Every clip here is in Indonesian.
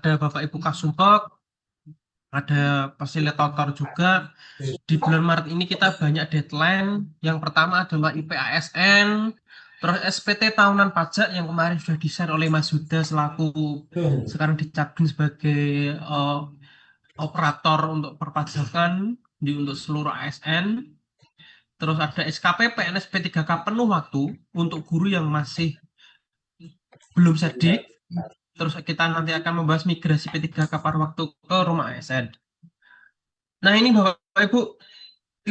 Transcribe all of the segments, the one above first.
ada Bapak Ibu Kasumpek, ada fasilitator juga. Di bulan Maret ini kita banyak deadline. Yang pertama adalah IPASN, terus SPT tahunan pajak yang kemarin sudah di-share oleh Mas Huda selaku sekarang dicapin sebagai operator untuk perpajakan untuk seluruh ASN. Terus ada SKP PNS P3K penuh waktu untuk guru yang masih belum cerdik. Terus kita nanti akan membahas migrasi P3K paruh waktu ke rumah ASN. Nah ini Bapak Ibu,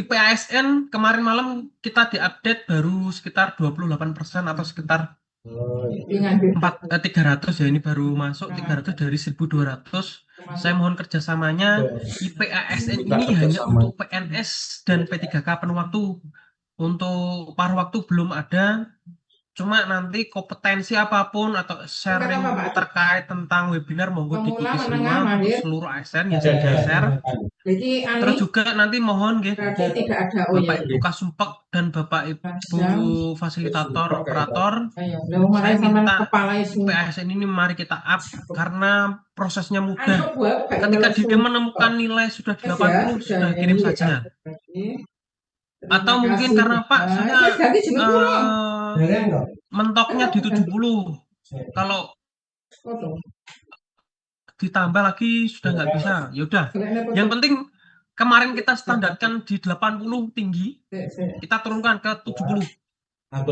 IPASN kemarin malam kita diupdate baru sekitar 28% atau sekitar 300 ya, ini baru masuk 300 dari 1200. Saya mohon kerjasamanya. IPASN ini hanya untuk PNS dan P3K penuh waktu. Untuk paruh waktu belum ada. Cuma nanti kompetensi apapun atau sharing terkait tentang webinar monggo diikuti semua untuk seluruh ASN yang saya share. Terus juga nanti mohon Bapak Ibu Kasumpek dan Bapak Ibu fasilitator operator, saya minta PASN ini mari kita up karena prosesnya mudah. Ketika dia menemukan nilai sudah 80 sudah kirim saja. Atau mungkin karena Pak saya mentoknya di 70. Kalau ditambah lagi sudah nggak bisa. Yaudah. Yang penting kemarin kita standarkan di 80 tinggi, kita turunkan ke 70.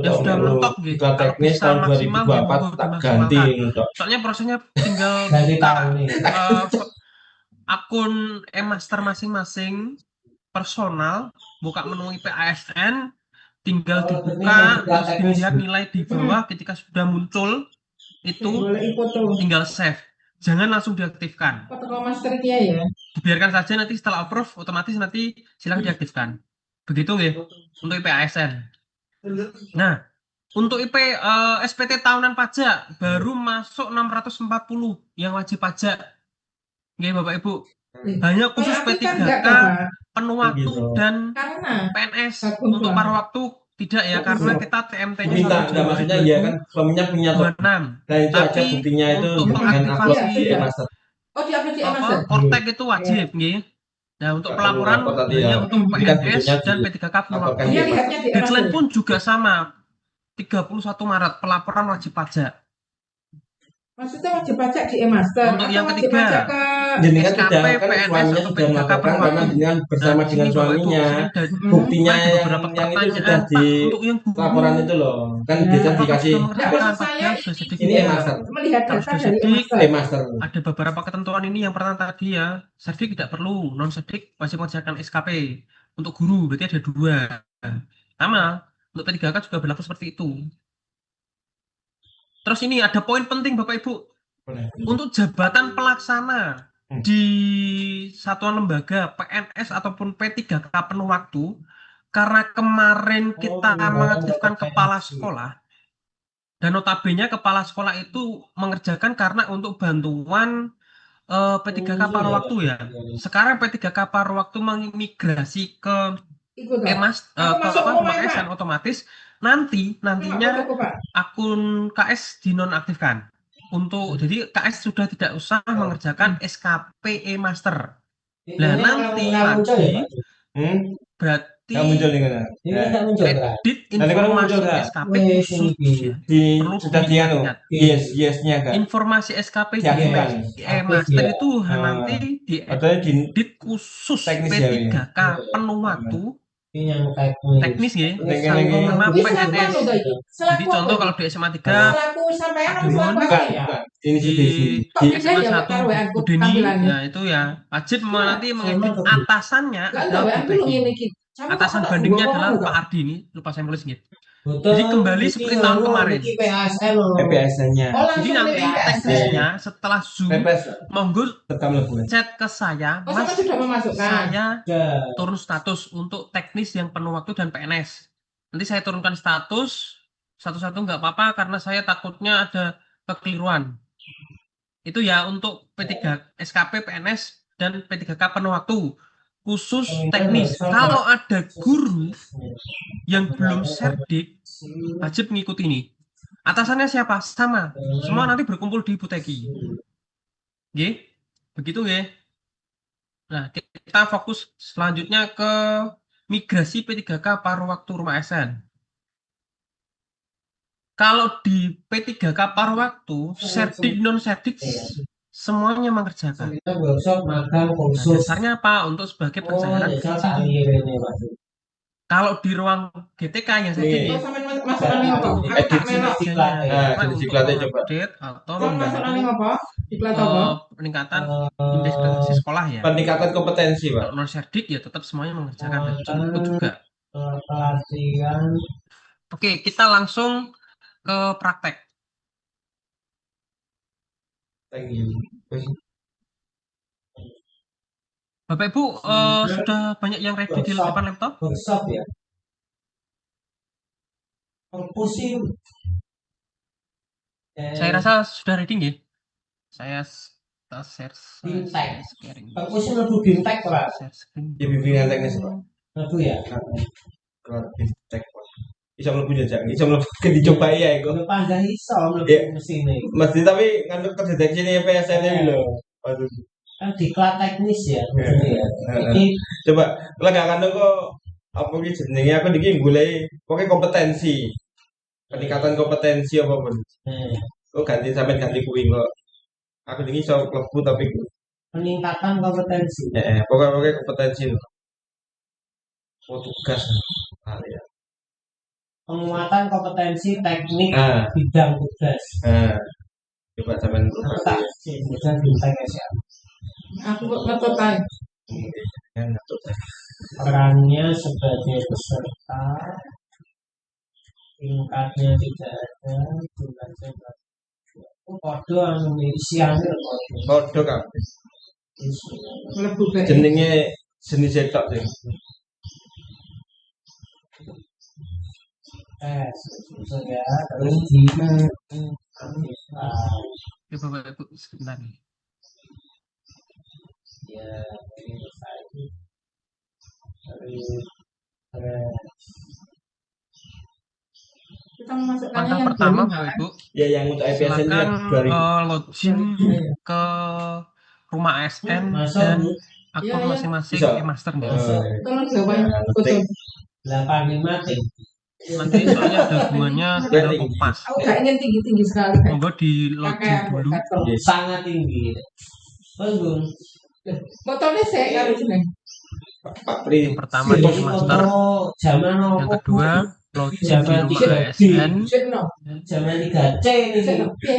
Ya sudah mentok gitu. Kalau bisa maksimal tak ganti. Soalnya prosesnya tinggal buka akun e-master masing-masing personal, buka menu IPASN, tinggal dibuka, terus dilihat nilai di bawah. Ketika sudah muncul itu tinggal save, jangan langsung diaktifkan. Dibiarkan saja, nanti setelah approve otomatis nanti silakan diaktifkan. Begitu ya untuk IPASN. Nah, untuk SPT tahunan pajak baru masuk 640 yang wajib pajak. Oke Bapak Ibu. Hanya khusus P3K penuh waktu dan PNS. Untuk paruh waktu tidak ya, karena kita TMT-nya enggak, maksudnya ya kan suaminya punya 26. Nah, itu aja buktinya itu untuk mengaktifasi Kortek itu wajib nggih. Nah, untuk pelaporan hanya untuk PNS dan P3K penuh waktu. Deadline pun juga sama. 31 Maret pelaporan wajib pajak. Maksudnya wajib pajak di e-master. Untuk yang ketiga, SKP, PNS atau P3K penuh waktu dengan bersama dengan suaminya. Buktinya yang itu sudah di laporan itu loh. Kan bisa dikasih ini e-master. Melihat data dari e-master. Ada beberapa ketentuan ini yang pertama tadi ya, cerdik tidak perlu, non cerdik wajib mengerjakan SKP. Untuk guru berarti ada 2. Sama, untuk P3K juga berlaku seperti itu. Terus ini ada poin penting Bapak Ibu. Untuk jabatan pelaksana di satuan lembaga PNS ataupun P3K penuh waktu, karena kemarin kita mengaktifkan kepala sekolah, dan notabene kepala sekolah itu mengerjakan karena untuk bantuan P3K paruh waktu ya. Sekarang P3K paruh waktu memigrasi ke ASN otomatis. Nantinya akun KS dinonaktifkan. Jadi KS sudah tidak usah mengerjakan SKP e-master. Nah, nanti lagi berarti edit informasi SKP khusus ya. Sudah diingat. Yes-nya kan. Informasi SKP di e-master itu nanti diedit khusus P3K penuh waktu. Teknis ya, sama PNS. Jadi contoh kalau di SMA 3 di SMA 1 Udeni ya itu ya wajib nanti mengedit atasannya adalah atasan bandingnya adalah Pak Ardi, ini lupa saya nulis gitu. Jadi kembali seperti tahun kemarin. PPSN-nya. Jadi nanti teknisnya setelah Zoom monggo chat ke saya, Mas, saya turun status untuk teknis yang penuh waktu dan PNS. Nanti saya turunkan status satu-satu nggak apa-apa karena saya takutnya ada kekeliruan. Itu ya untuk P3 SKP, PNS dan P3K penuh waktu. Khusus teknis. Kalau ada guru yang belum cerdik, wajib mengikuti ini. Atasannya siapa? Sama. Semua nanti berkumpul di Ibu Teki. Nggih, begitu nggih. Nah, kita fokus selanjutnya ke migrasi P3K paruh waktu rumah ASN. Kalau di P3K paruh waktu, serdik non serdik semuanya mengerjakan. Nah, dasarnya apa? Untuk sebagai pencairan subsidi. Kalau di ruang GTK yang saya Iya. Masalahnya apa? Aku tak melok. Diklatnya coba. update atau Terus masalahnya apa? Diklat apa? peningkatan indeks prestasi sekolah ya. Peningkatan kompetensi, Pak. Kalau non serdik ya tetap semuanya mengerjakan dan cukup juga. Pelatihan. Oke, kita langsung ke praktek. Thank you. Bapak Ibu sudah banyak yang ready di depan laptop? Workshop ya. Pusing. Saya rasa sudah ready nggih. Saya share Bintang. sharing. Pusing lebih bintek Pak. Share screen. Di bimbingan teknis, Pak. Lebih ya. Kalau bintek, Pak. Bisa mlebu jajak, bisa mlebu ke dicobai ya iku. Kalau panjang iso Iya. lebih mesine. Mesti tapi ngandung terdeteksi nih PSN ini lho. Waduh. Kan diklat teknis ya. Iya. Ini Coba lah gak kandung kok apa iki jenenge aku niki golek pokoke kompetensi. Peningkatan kompetensi apa pun. Oh ganti sampai ganti kuwi kok. Aku niki iso mlebu tapi peningkatan kompetensi. pokoknya kompetensi lho. Oh tugas. Ya. Penguatan kompetensi teknik Ah. bidang tugas. Coba sampean Tak sih, bisa bintek ya. Aku kok ngetut ae. Perannya sebagai peserta, tingkatnya tidak ada, tugasnya kode anu isiannya Kode kan. Mlebu bae. Jenenge seni cetok sih. Maksud ya, terus di Ya Bapak Ibu sebentar nih. ya ini lagi Kita memasukkannya Langkah yang pertama dulu, Bapak kan? Ibu, Ya yang untuk IPSN silakan ini 2000. login ke rumah ASN Masuk, dan Bu. akun Iya, iya. masing-masing Bisa. e-master nggak? Tolong jawaban penting. betul. 85 ting. Nanti soalnya ada hubungannya dengan kompas. Aku gak ingin tinggi-tinggi sekali. Monggo di login dulu. Sangat tinggi. Belum. Fotonya saya kali sini. Pak Pri. Yang pertama di master, Zaman yang apa? kedua login di Zaman rumah 3D. ASN, Sino. Zaman 3C ini.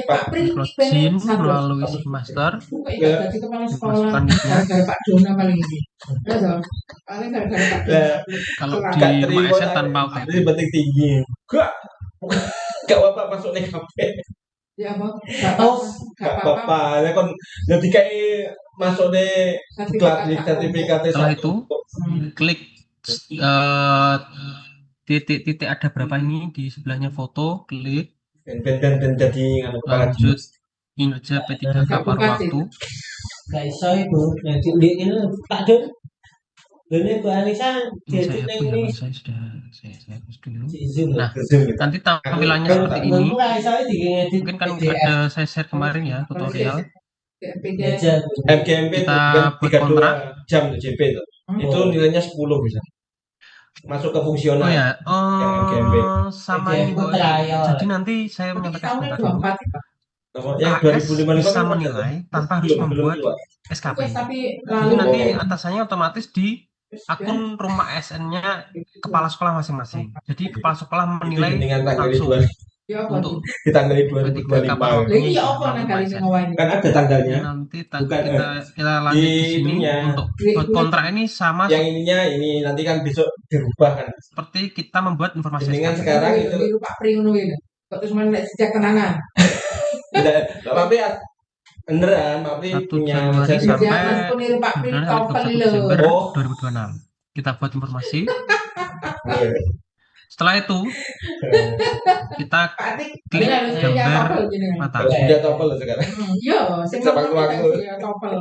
Pak Pri login melalui si master, jadi kepala sekolah Dimasukkan gitu. gara-gara Pak Dona paling ini. Ya dong. Paling gara-gara Pak Dona. Lah, kalau Gak di rumah terima, ASN tanpa Ini OTP. penting tinggi. Gak apa-apa masuk nih kafe. Ya apa? Gak apa-apa. Gak apa-apa. Ya kan jadi kayak masuk nih sertifikat. Setelah itu klik titik-titik ada berapa ini di sebelahnya foto, klik dan jadi nganu kepala lanjut kinerja P3K paruh waktu. Gak iso itu. Jadi ini Pak Dun. Ini Bu Anissa Ini jadi saya ini punya, saya sudah saya hapus dulu. Zoom. Nah, Zoom gitu. nanti tampilannya Kan seperti ini. Mungkin Mungkin kan ada saya share kemarin ya tutorial. MGMP Kita itu buat kontrak. 32 jam tuh JP itu. Itu nilainya 10 bisa. Masuk ke fungsional. Oh ya, MGMP. sama MGMP ini Bu. trial. Jadi nanti saya menyampaikan tahunnya sebentar dulu. 24 Yang AS 2005 bisa kan menilai tanpa harus membuat SKP. tapi Jadi lalu nanti atasannya otomatis di akun rumah ASN-nya kepala sekolah masing-masing. Jadi kepala sekolah menilai dengan tanggal langsung 2 ya apa untuk di tanggal P3K paruh 2025. waktu. lagi ya apa nang kali ngawain Kan ada tanggalnya. Nanti Bukan, kita lanjut di sini ininya. untuk buat kontrak ini sama Yang ininya ini nanti kan besok dirubah kan. seperti kita membuat informasi Dengan SKP. sekarang itu itu Pak Pri ngono ini kok terus mana sejak kenangan tidak Pak Pri beneran Pak Pri 1 punya Januari website. sampai Jangan peniru Pak Pri sebenarnya kau sampai 21 pelil Desember Oh. 2026. Kita buat informasi. Iya. Setelah itu kita Pak Tik klik gambar mata. Sudah topel loh sekarang. iya sing Sama ngomong aku. ya topel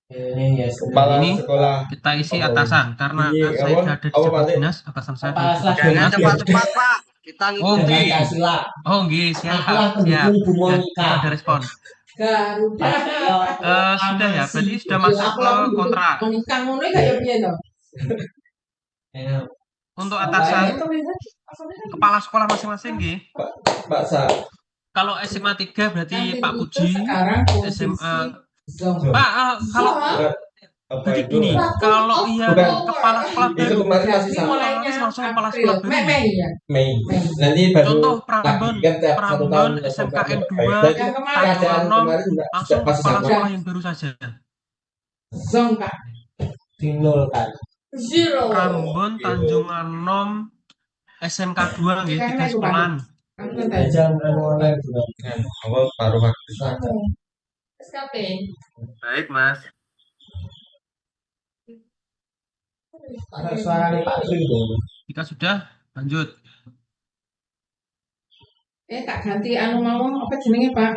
ini ya. Kepala Ini sekolah. Kita isi atasan karena Ini saya apa? berada di Apa, jabat Pak? dinas, atasan saya Kepala di slash jabat dinas. Cepat-cepat Pak, kita Oh, ngikuti. nggih. Pancasila. Oh, nggih, siap. Akulah pendukung Bu Ya, Monica. kita ada respon. Garuda. Sudah ya, berarti sudah masuk ke kontrak. Kang ngono kaya piye to? Untuk atasan kepala sekolah masing-masing nggih. Pak Sa. Kalau SMA 3 berarti Pak Kantin itu Puji, sekarang posisi SMA. zong. Pak, kalau Apa jadi itu? gini, kalau yang Bukan. kepala sekolah Itu baru, kemarin masih Jadi sama. mulainya langsung kepala April. sekolah baru. Mei ya. Mei. Nanti baru Contoh lagi Prambon, kan tiap satu tahun Prambon, kontraknya SMKN 2, baik. Dan Yang kemarin. Tanjung keadaan Anom, kemarin juga langsung masih kepala sama. sekolah yang baru saja. Zong Kak. Dinulkan. Zero. Prambon, Tanjung Anom, SMK 2 nggih, 3 sekolahan. Jam online juga. Apa baru waktu SKP. Baik, Mas. Ada soal Pak Sri itu. Jika sudah, lanjut. Tak ganti anu mau apa jenenge Pak?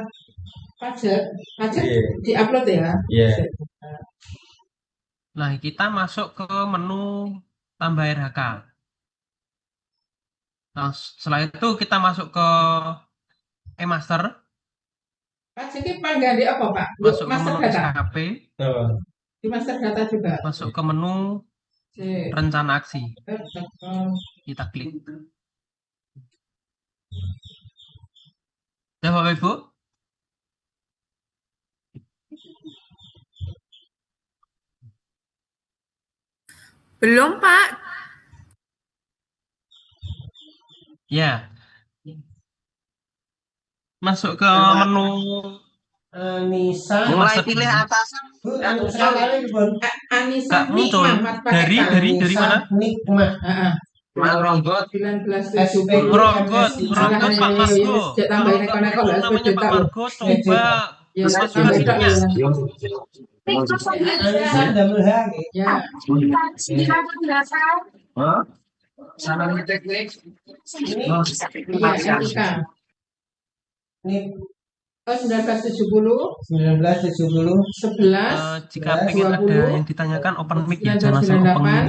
Pajak. Pajak Iya. diupload ya. Iya. Nah, kita masuk ke menu tambah RHK. Nah, setelah itu kita masuk ke e-master, Pajak ini panggali apa Pak? masuk ke Master menu data. SKP, Apa? Di master data juga. masuk ke menu Cek. rencana aksi. Oh. Kita klik. Ya, Bapak Ibu. Belum, Pak. Ya. Masuk ke menu Anissa. mulai pilih atasan. Bu, Anissa kali baru. Anissa Nggak muncul. Nikmat pakai K. Dari mana? Nikmat. Heeh. Ronggot. 1970. Ronggot Pak Margo. Sejak tambahin neko-neko lah Namanya Pak Margo, coba Ya, masuk tambah hasilnya. Anissa double H. Ya. Sana teknik. Ini Iya, Nika. ini Oh, 1970, 1970. 11, Jika pengen ada 20, yang ditanyakan open mic ya, jangan langsung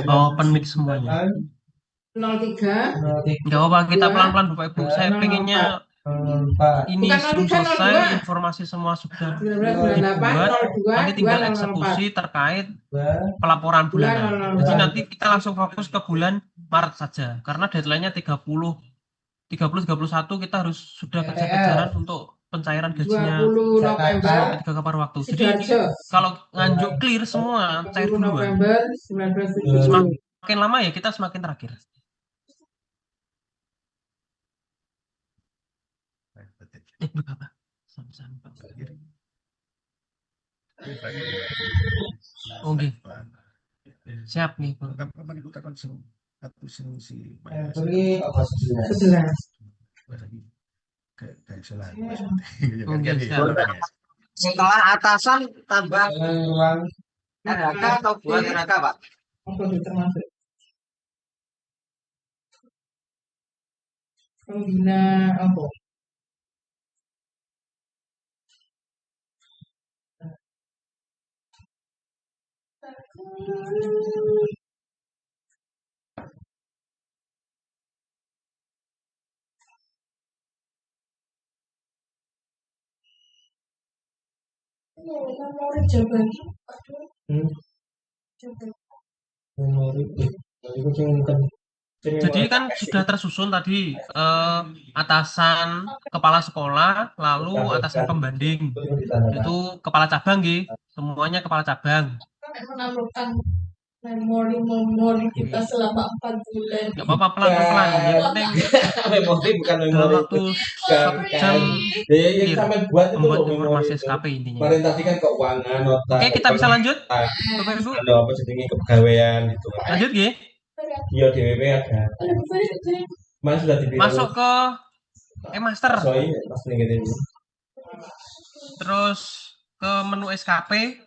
open mic semuanya. 03, Nggak apa-apa, kita pelan-pelan Bapak Ibu. Saya pengennya ini Bukan sebelum 03, selesai 02. informasi semua sudah 1998, dibuat, 02, nanti tinggal 2004. eksekusi terkait pelaporan bulanan. Jadi nanti kita langsung fokus ke bulan Maret saja, karena deadline-nya 30-31 kita harus sudah kejar-kejaran untuk pencairan gajinya 20 November, 3 kapan waktu. Jadi Sidoarjo. kalau nganjuk clear semua, cair 20 duluan. November, 1970. Semakin lama ya kita semakin terakhir. Berapa? Sama-sama. Oke. Siap nih, Bang. Kapan kita kan satu si Beli apa sih? 11. kayak selain Oke, siap. Setelah atasan tambah Ruang RHK atau buat RHK, Pak? Apa itu termasuk? Pembina apa? Nomor jawaban. memori. Itu sing bukan. Jadi kan sudah tersusun tadi atasan kepala sekolah, lalu atasan pembanding. Itu kepala cabang, nggih. Semuanya kepala cabang. Menampilkan memori kita selama 4 bulan. Nggak apa-apa, pelan-pelan. Yang penting memori bukan dalam memori. waktu 1 jam Yang sampai buat itu membuat loh memori informasi itu. SKP intinya. Kemarin tadi kan keuangan, nota. Oke, kita bisa lanjut, Bapak Ibu. Ada apa jenenge kepegawaian itu. Lanjut, nggih. Iya DWP ada. Mas sudah dipilih. Masuk ke e-master. Soi pas ning kene. Terus ke menu SKP.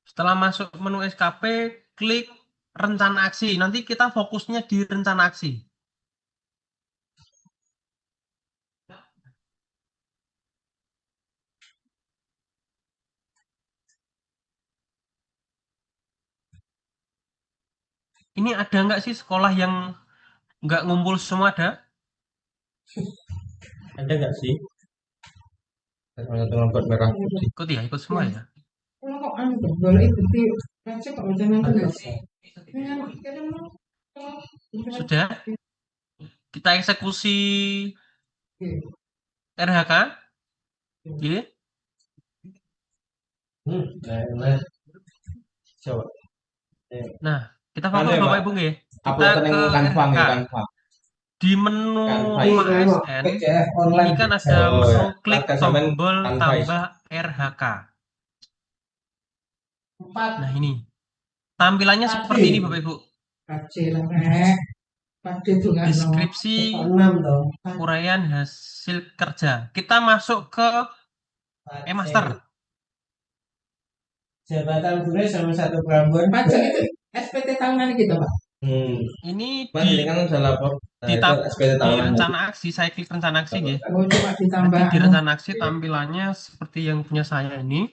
Setelah masuk menu SKP, klik rencana aksi. Nanti kita fokusnya di rencana aksi. Ini ada nggak sih sekolah yang nggak ngumpul semua ada? Ada nggak sih? Satu lembar merah putih. Ikut ya, ikut semua ya. Kalau kok anu tuh, boleh bukti ngecek kok udah nanti nggak sih? Sudah kita eksekusi RHK. Oke. Nah, coba. Nah, kita fokus Anu ya, Bapak Pak? Ibu nggih. Kita Upload ke nang Canva nggih, RHK. Canva. Di menu Canva. Rumah ASN PDF ini online. kan ada Oh, ya. klik Latar sampean tombol Canva. tambah RHK. 4 Nah, ini tampilannya seperti ini Bapak Ibu. kecil lah, Pak juga Deskripsi 6 dong. uraian hasil kerja. Kita masuk ke e-master. Jabatan guru sama 1 Prambon. pajak itu SPT tahunan gitu Pak. Ini Mas, ini kan udah lapor. Nah, di itu SPT di tahunan. rencana aksi, saya klik rencana aksi nggih. Oh cuma ditambah. Nanti di rencana aksi tampilannya seperti yang punya saya ini.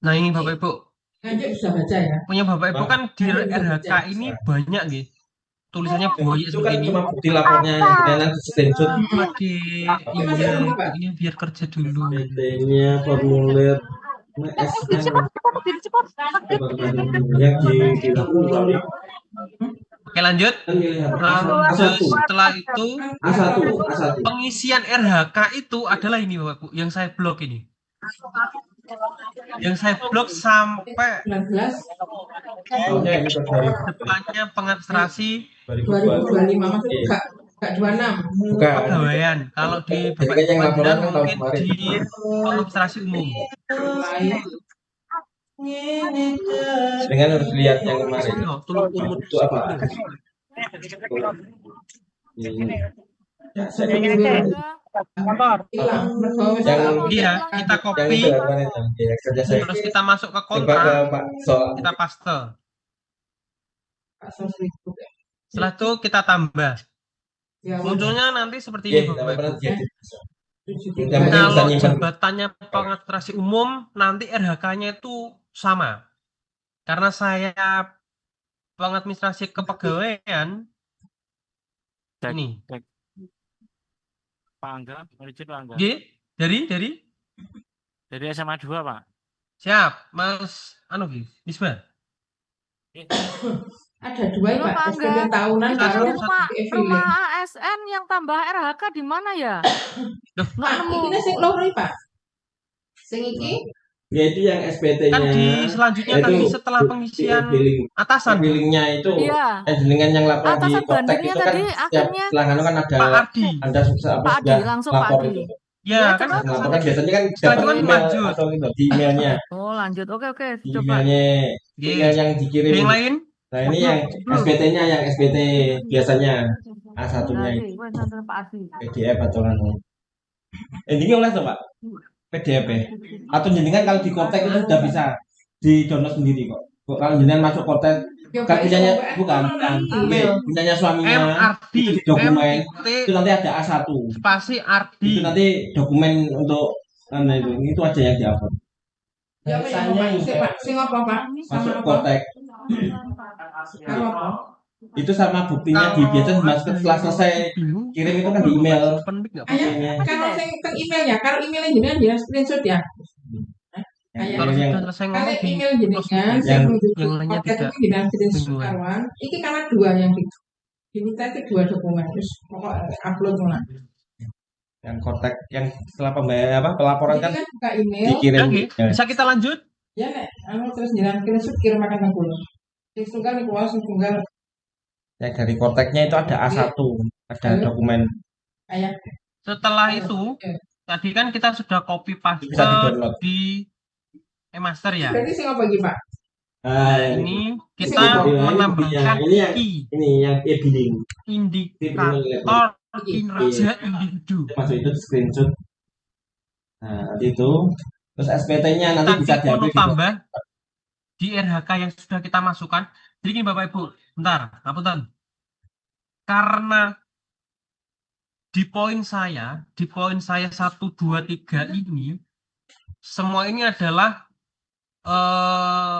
Nah, ini Bapak Ibu. Lanjut bisa baca ya. Punya Bapak Ibu kan di RHK ini banyak nggih. Tulisannya banyak Itu kan seperti ini. cuma bukti lapornya yang kalian screenshot. Iya, ini biar kerja dulu. PT-nya formulir SN yang dilakukan. Oke, lanjut. Kan dilihat Lanjut, A1. setelah itu A1, A1. pengisian RHK itu adalah ini Bapak Ibu, yang saya blok ini. Yang saya blok sampai 19 Tahunnya ini ke depannya pengadministrasi 2025 masuk enggak 26. Bukan. pegawaian. Kalau di Jadi Bapak kan yang Ibu laporan kan tahun mungkin kemarin. di administrasi umum. Lain. Dengan harus lihat yang kemarin. Oh, tulung umum Itu apa? Ya, saya Hilang. Yang Iya, kita yang copy itu kemarin ya, kerja saya. terus kita masuk ke Coba ke kontak, Pak Sol. kita paste. Pak Sosriku. Setelah itu kita tambah. Ya, Munculnya nanti seperti Iya, ini Bapak tapi pernah Ibu. jadi. 73. Yang penting bisa Kalau nyimpen. jabatannya pengadministrasi umum, nanti RHK-nya itu sama. Karena saya pengadministrasi kepegawaian, ini. Pak Angga, menuju Pak Angga. G, dari Dari SMA 2, Pak. siap, Mas Anu G, Misbah. Ada dua ya Halo, Pak, Pak SPT Angga. tahunan Kita karo Rumah e-filing. ASN yang tambah RHK di mana ya? Loh, Nggak nemu. Ini sing loro iki, Pak. Sing iki Yaitu yang SPT-nya. kan di selanjutnya itu tadi setelah pengisian billing. atasan, Billingnya itu Iya. jenengan yang lapor di Atasan Koptek bandingnya itu kan tadi setiap akhirnya setelah kan ada Pak Ardi. ada sukses apa Pak Adi, sudah langsung Pak lapor Adi. itu. Ya, Ya, kan terus? Lapor kan biasanya kan Setelah dapat itu kan email lanjut. atau gitu di emailnya. Oh, lanjut. Oke, Di coba. emailnya G. email yang dikirim. Yang lain? Nah ini yang SPT-nya yang SPT biasanya A1-nya Berarti, itu wes, nanti Pak Adi. PDF atau kan. Ini oleh tuh Pak PDF atau jenengan kalau di Koptek itu sudah bisa di download sendiri kok. Kok kalau jenengan masuk Koptek kan punyanya bukan punyanya suaminya MRD, itu di dokumen MIT, itu nanti ada A1 spasi Ardi. itu nanti dokumen untuk itu aja yang diupload ya apa ya Pak? Sing Pak, sing apa Pak? Sama masuk apa? Koptek Sama apa? itu sama buktinya di biasa masuk setelah selesai kirim itu kan di email. Ayah, kalau sing teng emailnya, kalau emailnya jenengan dia screenshot ya. Kalau yang sudah selesai Kalau ngomong di email jenengan Yang- sing menunjuk yang lainnya konten tidak itu jenengan screenshot dua. kawan. Iki karena dua yang diminta itu dua dokumen terus pokok upload mulai. yang kontak yang setelah pembayaran apa pelaporan Jadi kan kan buka email, dikirim Oke, bisa kita lanjut? ya nek anu terus jenengan screenshot kirim akan nang kulo. Sing tunggal niku wae sing tunggal yang dari kontaknya itu ada A1 ada dokumen ayah. Setelah itu, tadi kan kita sudah copy paste Bisa di-download. di e-master ya. Berarti sing apa iki Pak? nah, Ini Ini kita menambahkan ini yang I, ini yang e-billing indikator kinerja individu. masuk itu screenshot nah nanti itu terus SPT-nya nanti bisa Kita diambil perlu tambah di RHK yang sudah kita masukkan. Jadi gini Bapak Ibu, bentar, ngapunten. Karena di poin saya 1, 2, 3 ini, semua ini adalah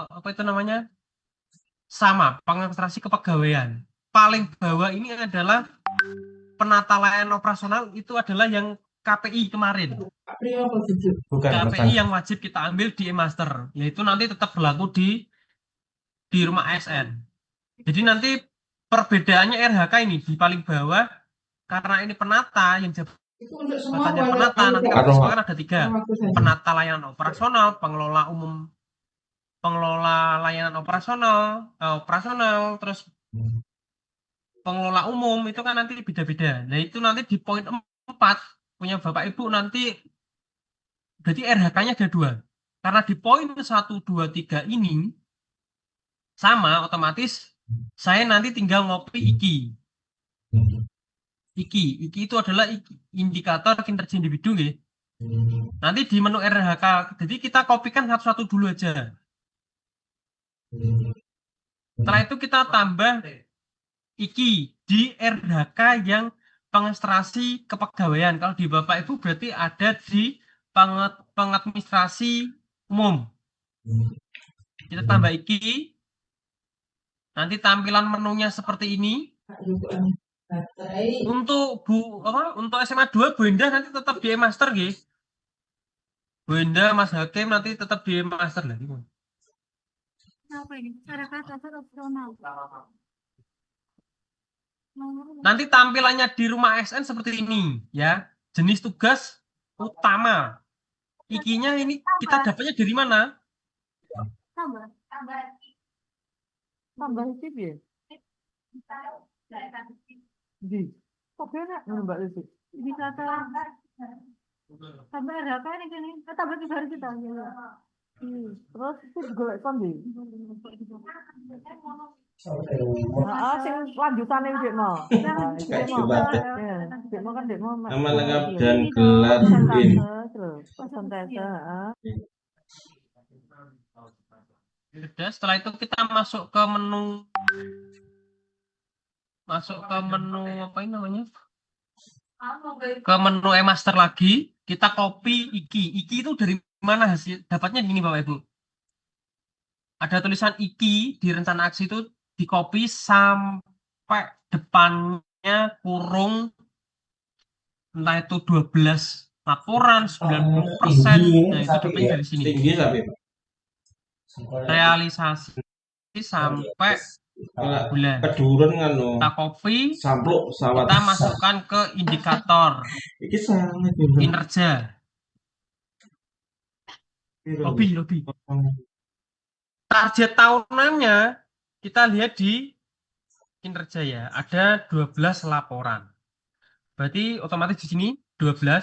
apa itu namanya? sama pengadministrasi kepegawaian. Paling bawah ini adalah penata layanan operasional, itu adalah yang KPI kemarin. April apa tujuh? Bukan, KPI yang wajib kita ambil di e-master, yaitu nanti tetap berlaku di rumah ASN. Jadi nanti perbedaannya RHK ini di paling bawah, karena ini penata, yang Itu untuk semua jabatannya penata, nanti Atau- kami disebutkan ada 3. waktu saja. Penata layanan operasional, pengelola umum, pengelola layanan operasional, terus pengelola umum, itu kan nanti beda-beda. Nah itu nanti di poin 4 punya Bapak Ibu nanti berarti RHK-nya ada 2. Karena di poin 1, 2, 3 ini sama, otomatis saya nanti tinggal ngopi IKI. IKI itu adalah indikator kinerja individu ya. Nanti di menu RHK, jadi kita kopikan satu-satu dulu aja. Setelah itu kita tambah IKI di RHK yang pengadministrasi kepegawaian. Kalau di Bapak Ibu berarti ada di pengadministrasi umum. Kita tambah IKI. Nanti tampilan menunya seperti ini. Baterai. Untuk untuk SMA 2 Bu Endah nanti tetap di e-master nggih. Bu Endah, Mas Hakim nanti tetap di e-master lagi. Apa ini? Cara-cara opsional. Nanti tampilannya di rumah ASN seperti ini ya. Jenis tugas utama. IKI-nya ini kita dapatnya dari mana? Tambah sip ya? Di. Kok enak Mbak Lucy? Bisa tambah RHK ini gini. Tambah 3 hari kita. Terus itu juga kondi. Sing lanjutane Dekmo. Dekmo kan Dekmo. Nama lengkap dan gelar BIN. Persentase, Sudah, setelah itu kita masuk ke menu apa ini namanya? Ke menu e-master lagi, kita copy IKI. IKI itu dari mana hasil dapatnya gini Bapak Ibu. Ada tulisan IKI di rencana aksi itu di copy sampai depannya kurung entah itu 12 laporan, 90%. Nah, itu dapatnya dari sini. Tinggi sampai Realisasi sampai bulan. keduren kan lo. Kita copy, Sampluk sawat. kita masukkan ke indikator Iki salah kinerja. Lobby. Target tahunannya kita lihat di kinerja ya. Ada 12 laporan. Berarti otomatis di sini 12.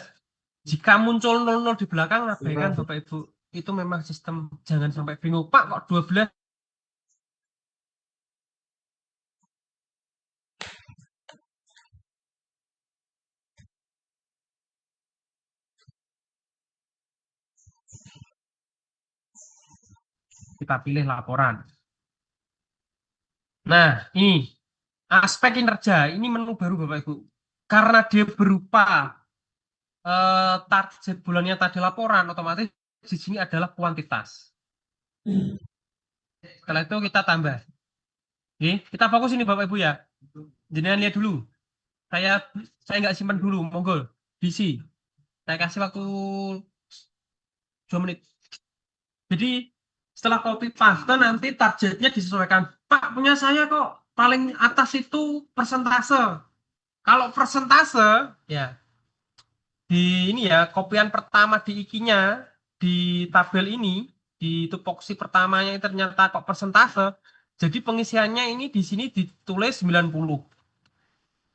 Jika muncul 00 di belakang, abaikan Bapak Ibu. Itu memang sistem, jangan sampai bingung. Pak kok 12? Kita pilih laporan. Nah, ini aspek kinerja. Ini menu baru Bapak Ibu. Karena dia berupa target bulannya tadi laporan, otomatis di sini adalah kuantitas. Setelah itu kita tambah. Oke, kita fokus ini Bapak Ibu ya. Jenengan lihat dulu. Saya nggak simpan dulu, monggo. DC. Saya kasih waktu 2 menit. Jadi setelah copy paste nanti targetnya disesuaikan. Pak, punya saya kok paling atas itu persentase. Kalau persentase ya di ini ya, kopian pertama di IKI-nya di tabel ini, di tupoksi pertamanya ternyata kok persentase. Jadi pengisiannya ini di sini ditulis 90.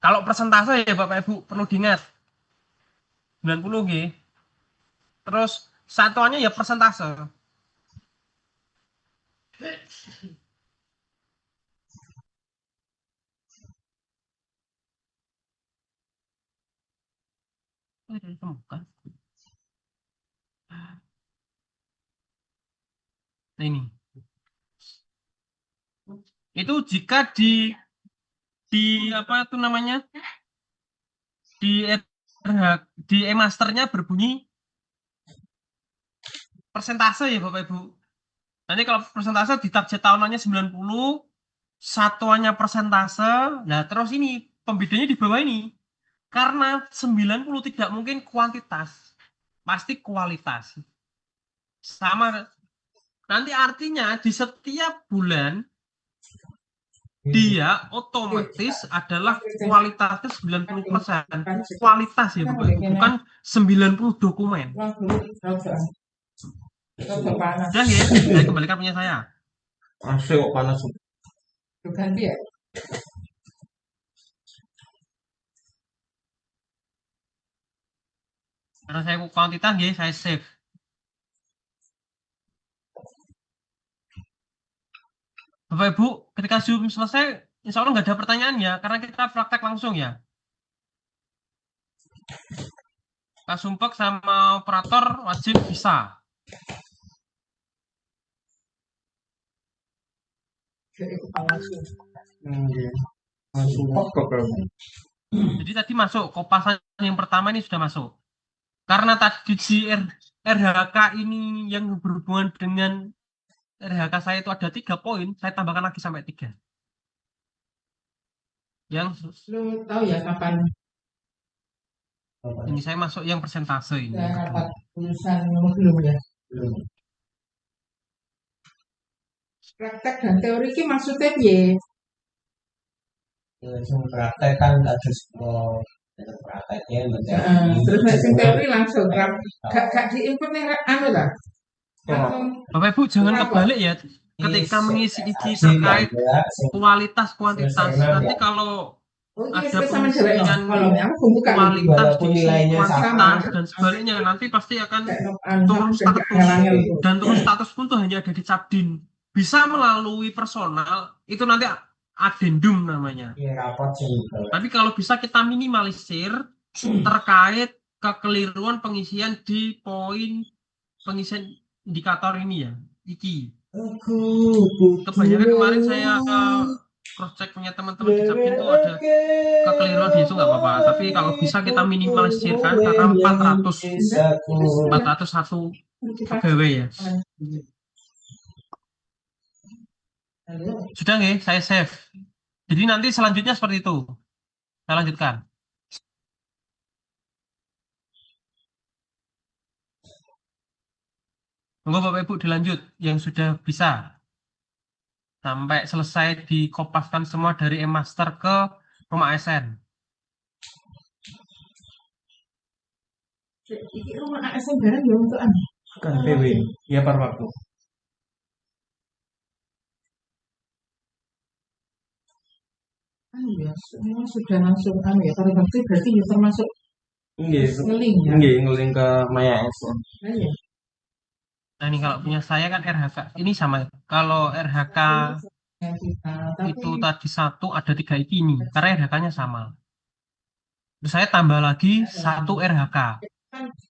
Kalau persentase ya Bapak Ibu perlu diingat 90 nggih. Terus satuannya ya persentase. Nah, ini. Itu jika di apa itu namanya? Di e-masternya berbunyi persentase ya Bapak Ibu. Nanti kalau persentase di target tahunannya 90, satuannya persentase. Nah, terus ini pembedanya di bawah ini. Karena 90 tidak mungkin kuantitas, pasti kualitas. Sama. Nanti artinya di setiap bulan dia otomatis adalah kualitasnya 90%. Kualitas ya Bapak Ibu, bukan 90 dokumen. Uang dulu rada. Rada panas. Dan ya, saya kembalikan punya saya. AC kok panas. Ganti ya. Karena saya kuantitas ya, saya save. Bapak Ibu, ketika Zoom selesai, insya Allah nggak ada pertanyaan ya, karena kita praktek langsung ya. Pak Sumpek sama operator wajib bisa. Jadi kepala sih. Jadi tadi masuk, kopasan yang pertama ini sudah masuk. Karena tadi di RHK ini yang berhubungan dengan RHK saya itu ada 3 poin, saya tambahkan lagi sampai 3. Yang Lu tahu ya kapan ini saya masuk yang persentase ini. saya yang kedua. dapat tulisan belum ya? Belum. Praktek dan teori ki maksudnya piye? Langsung praktek kan ada sebuah prakteknya Terus nek sing teori langsung gak diinput ning anu lah. Langsung Bapak Ibu jangan kebalik ya. Ketika mengisi iki terkait kualitas kuantitas, nanti kalau ada pengisian kualitas diisi kuantitas dan sebaliknya nanti pasti akan turun status, dan turun status pun tuh hanya ada di Capdin. Bisa melalui personal itu nanti addendum namanya. Tapi kalau bisa kita minimalisir terkait kekeliruan pengisian di poin pengisian indikator ini ya, iki. Kebanyakan kemarin saya cross check punya teman-teman di Capdin itu ada kekeliruan di situ nggak apa-apa. Tapi kalau bisa kita minimalisirkan karena 401 pegawai ya. Sudah nggih, saya save. Jadi nanti selanjutnya seperti itu. Saya lanjutkan. Monggo Bapak Ibu dilanjut yang sudah bisa. Sampai selesai dikopaskan semua dari e-master ke rumah ASN. iki rumah ASN barang ya untuk anu. Kan PW, ya par waktu. Anu ya, semua sudah langsung anu ya, pada waktu berarti ya termasuk Nggih, ngeling ya. nggih ngeling ke Maya ASN. Nah, ya. Nah ini kalau punya saya kan RHK. Ini sama. Kalau RHK Yang kita, tapi itu tadi 1 ada 3 ini. Karena RHK-nya sama. Terus saya tambah lagi 1 RHK.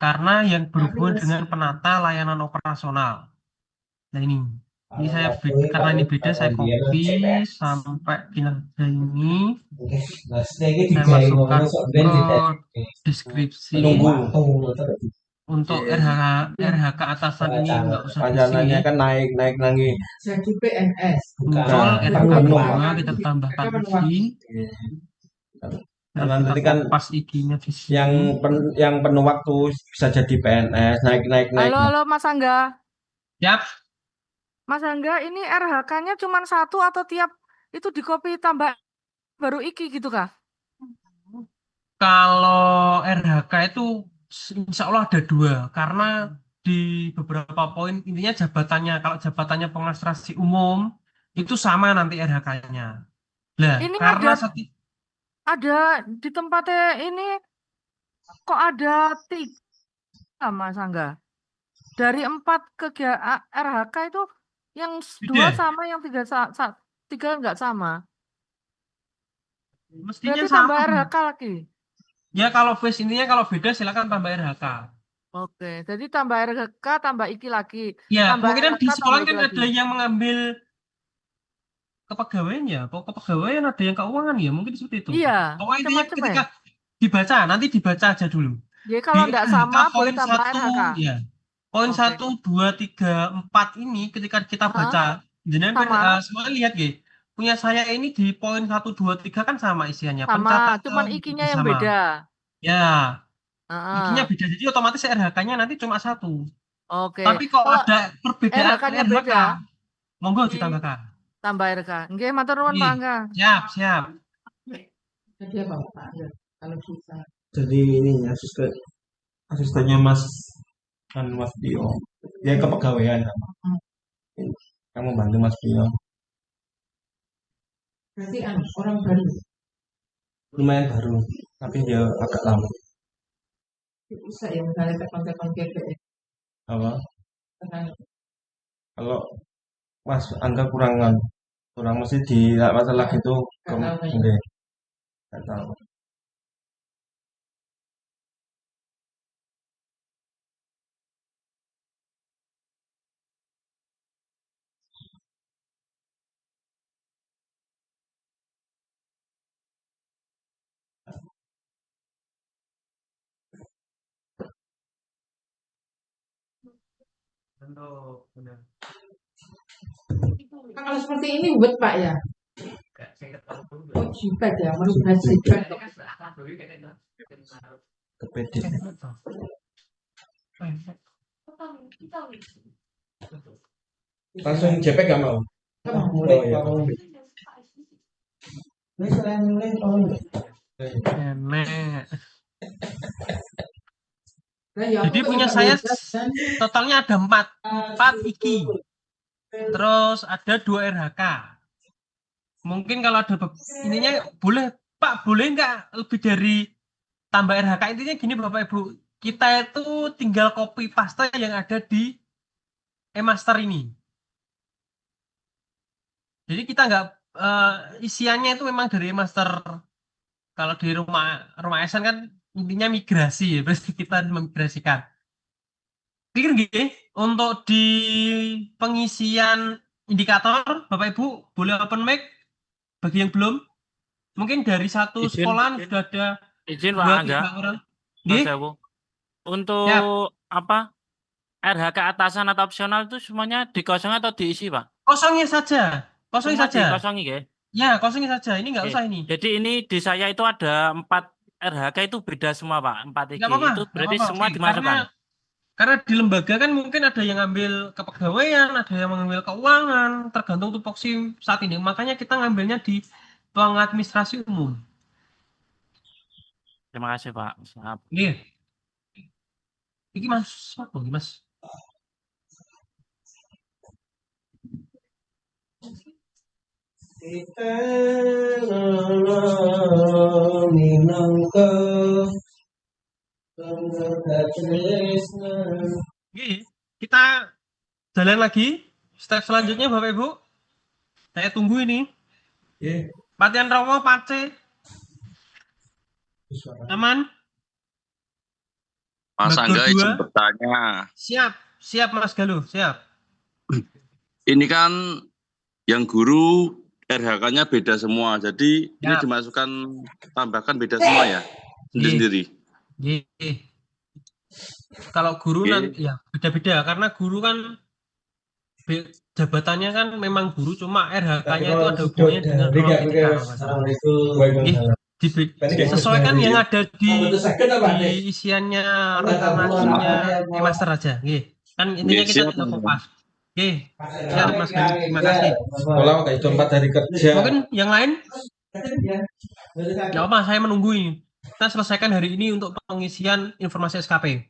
Karena yang berhubungan dengan penata layanan operasional. Nah ini saya karena ini beda saya copy sampai kinerja ini. Saya masukkan ke deskripsi. Untuk RHK atasan ini enggak usah Panjangannya kan naik lagi. jadi PNS. muncul RHK bawah kita tambahkan lagi. Karena nanti kan pas IG-nya di sini. yang penuh waktu bisa jadi PNS naik. Halo Mas Angga. Siap. Mas Angga, ini RHK-nya cuma 1 atau tiap itu di copy tambah baru iki gitu kah? Kalau RHK itu insya Allah ada 2 karena di beberapa poin intinya jabatannya, kalau jabatannya pengadministrasi umum itu sama nanti RHK-nya. Lah, Ini karena ada di tempatnya ini kok ada 3 Mas Angga. Dari 4 kegiatan RHK itu yang 2 sama, yang 3 nggak sama. mestinya Berarti sama. tambah RHK lagi. Ya kalau base intinya kalau beda silakan tambah RHK. Oke, jadi tambah RHK tambah iki lagi. Ya, Tambah kemungkinan di RHK, sekolah tambah kan iki ada lagi. yang mengambil kepegawaian ya, kok kepegawaian ada yang keuangan ya, mungkin seperti itu. Iya, Pokoknya intinya macam-macam ketika dibaca, nanti dibaca aja dulu. Jadi kalau Di nggak RHK sama boleh poin tambah 1, RHK. ya. Poin Oke. 1, 2, 3, 4 ini ketika kita baca, jenengan Sama. semuanya lihat nggih. punya saya ini di poin 1, 2, 3 kan sama isiannya. Sama, cuman Pencatatan ikinya juga yang sama. beda. Ya, ikinya Heeh. beda. Jadi otomatis RHK-nya nanti cuma 1. Oke. Tapi kalau Kalau ada perbedaan RHK-nya RHK, beda, monggo di ditambahkan. tambah RK. Nggih, matur nuwun Pak Nih, Angga. siap. Jadi apa Pak? Kalau bisa. Jadi ini asistennya Mas Bio. Dia kepegawaian. Kamu bantu Mas Bio. Berarti orang baru. Lumayan baru, tapi dia agak lama. Bisa ya misalnya tekan-tekan kepek. Apa? Tekan. Kalau Mas Angga kurang mesti di masalah itu enggak tahu. Kalau seperti ini buat Pak ya. Oh jibat ya, merubah jibat. Kepede. Langsung JPEG gak mau? Mulai iya. kalau ini selain mulai kalau Enak. Nah, ya, Jadi aku punya nggak saya bebas, kan? totalnya ada 4 iki. Terus ada 2 RHK. Mungkin kalau ada ininya boleh Pak, boleh nggak lebih dari tambah RHK? Intinya gini Bapak Ibu, kita itu tinggal copy paste yang ada di e-master ini. Jadi kita nggak isiannya itu memang dari e-master. Kalau di rumah SN kan intinya migrasi ya, berarti kita memigrasikan. Pikir gini, untuk di pengisian indikator, Bapak Ibu boleh open mic bagi yang belum. Mungkin dari satu Izin, sekolahan sudah ada Izin Pak 2, Angga, 3 orang. Mas Nggih, Ewu. Untuk apa? RHK atasan atau opsional itu semuanya dikosong atau diisi, Pak? kosongnya saja. Kosongnya Semua saja. dikosongi, ya? Ya, kosongnya saja. Ini nggak Oke. usah ini. Jadi ini di saya itu ada 4 RHK itu beda semua, Pak. 4 Nggak iki. apa-apa. Itu nggak berarti apa-apa. semua Oke, dimasukkan. Karena di lembaga kan mungkin ada yang ngambil kepegawaian, ada yang mengambil keuangan, tergantung tupoksi saat ini. Makanya kita ngambilnya di pengadministrasi umum. Terima kasih, Pak. Siap. Iya. Iki Mas, apa iki Mas? kita minangka Oke, kita jalan lagi. Step selanjutnya Bapak Ibu. Saya tunggu ini. Iya. Patian Romo Pace. Aman? Mas Bagor Angga dua. izin bertanya. Siap Mas Galuh, siap. Ini kan yang guru RHK-nya beda semua. Jadi ini Siap. dimasukkan tambahkan beda semua ya? Sendiri-sendiri. Nggih. Kalau guru nanti ya beda-beda karena guru kan jabatannya kan memang guru, cuma RHK-nya itu ada hubungannya dengan ruang etika. Sesuaikan yang ada di isiannya reklamasinya master aja. Nggih. Kan intinya kita tidak kopas. Nggih. Siap Mas Galuh, terima kasih. Kalau kayak itu 4 hari kerja. Mungkin yang lain? Ya apa, saya menunggu ini. Kita selesaikan hari ini untuk pengisian informasi SKP.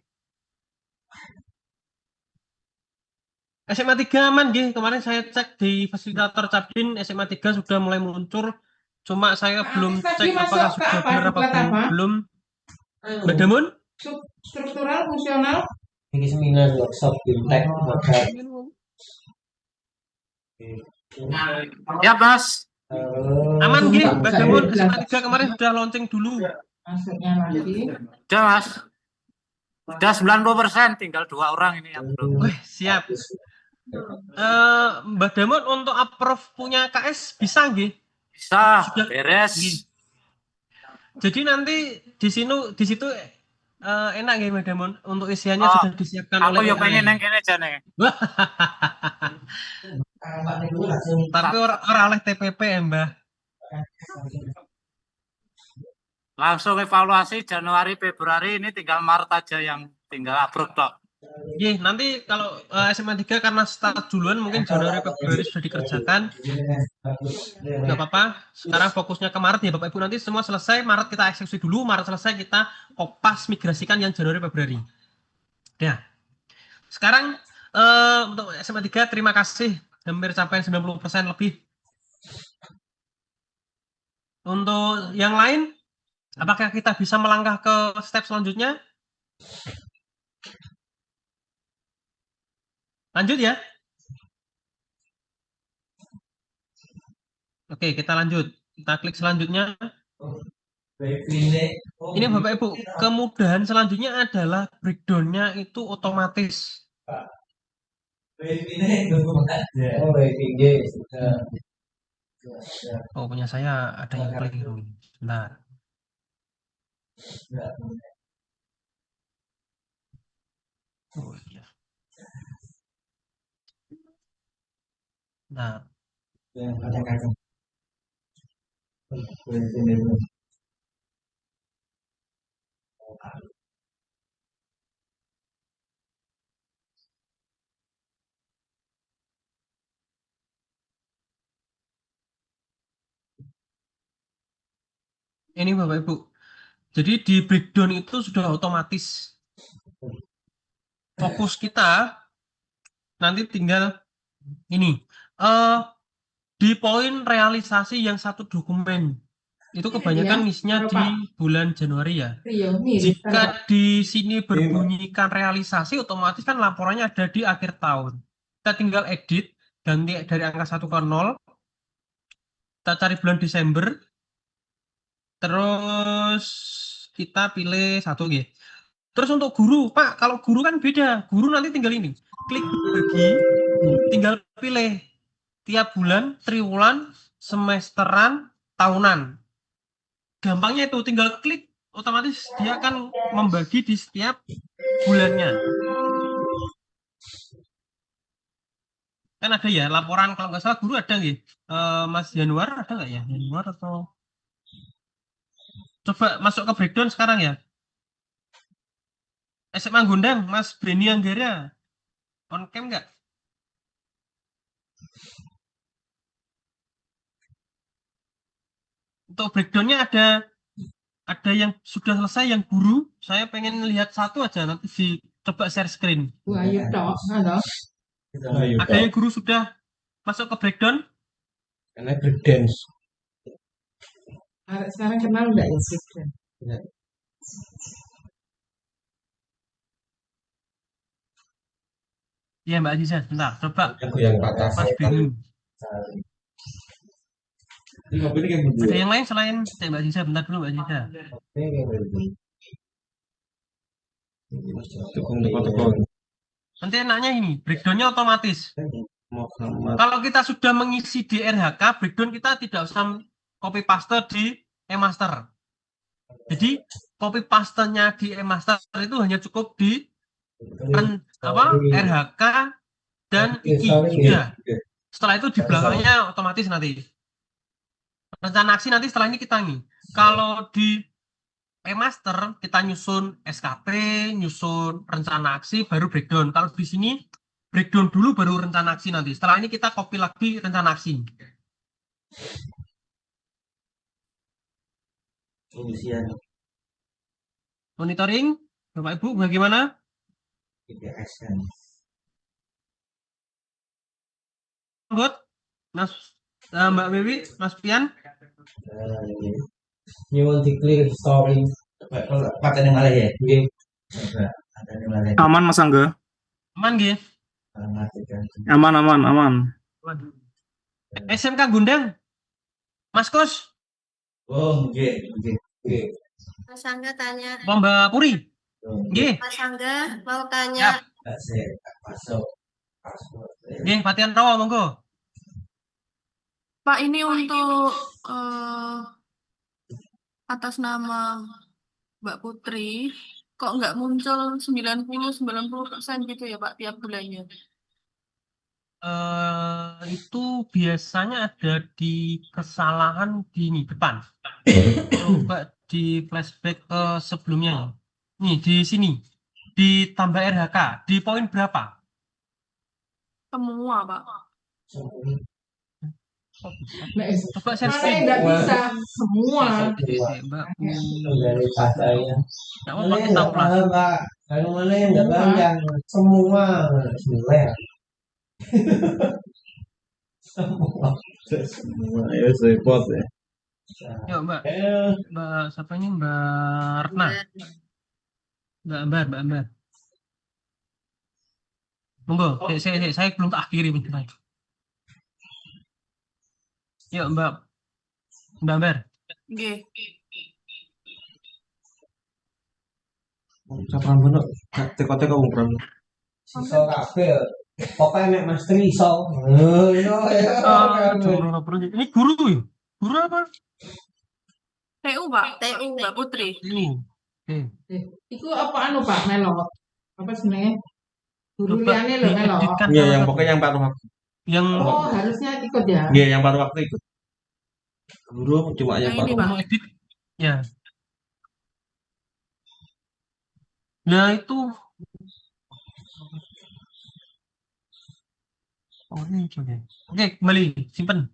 SMA 3 aman nggih. Kemarin saya cek di fasilitator Capdin SMA 3 sudah mulai muncul. Cuma saya belum cek apakah sudah benar apa belum. Mbak Damun? Struktural, fungsional. ini seminar workshop fintech maka Ya, Mas. Aman nggih, Mbak Damun. SMA 3 kemarin sudah launching dulu. Masuknya lagi. Sudah, Mas. Sudah 90%, tinggal 2 orang ini yang belum. Wih, siap. Mbak Damun untuk approve punya KS bisa nggih? Bisa, Sudah. beres. Nggih. Jadi nanti di situ enak ya Madam, untuk isiannya Oh, sudah disiapkan aku oleh yo pengen AI. neng kene jane. Tapi orang oleh TPP ya Mbah. Langsung evaluasi Januari Februari ini tinggal Maret aja yang tinggal approve tok. Iya, nanti kalau SMA 3 karena start duluan mungkin Januari Februari sudah dikerjakan. Nggak apa-apa. Sekarang fokusnya ke Maret ya Bapak Ibu, nanti semua selesai Maret kita eksekusi dulu, Maret selesai kita kopas migrasikan yang Januari Februari. Ya. Sekarang untuk SMA 3 terima kasih hampir sampai 90% lebih. Untuk yang lain, apakah kita bisa melangkah ke step selanjutnya? Lanjut ya. Oke, kita lanjut. Kita klik selanjutnya. Ini Bapak Ibu, kemudahan selanjutnya adalah breakdown-nya itu otomatis. Oh, punya saya ada yang keliru. Nah, oh iya. Nah, ini Bapak Ibu. Jadi di breakdown itu sudah otomatis. Fokus kita nanti tinggal ini. Di poin realisasi yang satu dokumen. Itu kebanyakan ngisinya di bulan Januari ya. Jika di sini berbunyikan realisasi, otomatis kan laporannya ada di akhir tahun. Kita tinggal edit, ganti dari angka 1 ke 0. Kita cari bulan Desember. Terus kita pilih 1 gitu. Terus untuk guru, Pak, kalau guru kan beda. Guru nanti tinggal ini. Klik bagi, tinggal pilih tiap bulan, triwulan, semesteran, tahunan. Gampangnya itu tinggal klik, otomatis dia akan membagi di setiap bulannya. Kan ada ya laporan, kalau nggak salah guru ada nggih? Mas Januar ada nggak ya? Januar atau coba masuk ke breakdown sekarang ya. SMA Gondang, Mas Beni Anggara. On cam nggak? Untuk breakdownnya ada yang sudah selesai, yang guru. Saya pengen lihat satu aja, nanti coba share screen. Ada yang guru sudah masuk ke breakdown? Karena breakdance. Sekarang kenal nggak ya breakdown? Iya Mbak Aziza, bentar, coba Aku yang patah. Mas Beni. Ada Ada yang lain selain Mbak Aziza, bentar dulu Mbak Aziza. Nanti enaknya ini, breakdownnya otomatis. Kalau kita sudah mengisi di RHK, breakdown kita tidak usah copy paste di e-master. Jadi copy pastenya di e-master itu hanya cukup di RHK dan IKI sudah. Setelah itu di belakangnya otomatis nanti. Rencana aksi nanti setelah ini kita nih. Kalau di e-master kita nyusun SKP, nyusun rencana aksi, baru breakdown. Kalau di sini breakdown dulu baru rencana aksi nanti. Setelah ini kita copy lagi rencana aksi. Monitoring, Bapak Ibu bagaimana? Good, Mas Mbak Bewi, Mas Pian. Nyuwun di-clear story. Pakai malah ya. Aman Mas Angga. Aman nggih? Aman. SMK Gondang. Mas Kus. Oh, nggih. Mas Angga tanya. Mbak Puri. Nggih. Mas Angga mau tanya. Nggih, Patian Rawa monggo. Pak, ini untuk atas nama Mbak Putri, kok nggak muncul 90% gitu ya Pak tiap bulannya? Itu biasanya ada di kesalahan di depan. Coba di flashback ke sebelumnya ya. Nih di sini ditambah RHK di poin berapa? Semua Pak. Kok bisa? Nah, Coba share mana yang screen. nggak bisa semua. Mbak. Dari pasarnya. Nggak Mana apa-apa yang kita nggak ulas. paham Pak? Kalau mana yang nggak paham yang semua ya. Semua ya repot ya. Yuk Mbak siapa ini Mbak Retna? Mbak Ambar. Monggo, saya belum tak akhiri bentar. Yuk Mbak Ambar. Nggih. Siapa bener? Teko-teko wong Pram. Iso kabeh. Pokoknya mek master iso. Ini guru ya? Guru apa? TU Pak, TU Mbak Putri. Itu apa anu Pak Melo? Apa sebenarnya? Guru Coba liane loh Melo. dieditkan Iya, salah yang satu. pokoknya yang paruh waktu. Yang Oh, harusnya ikut ya. Iya, yang paruh waktu ikut. Guru cuma yang Yang ini paruh. Pak. mau edit ya. Nah itu ini coba. Oke, kembali simpen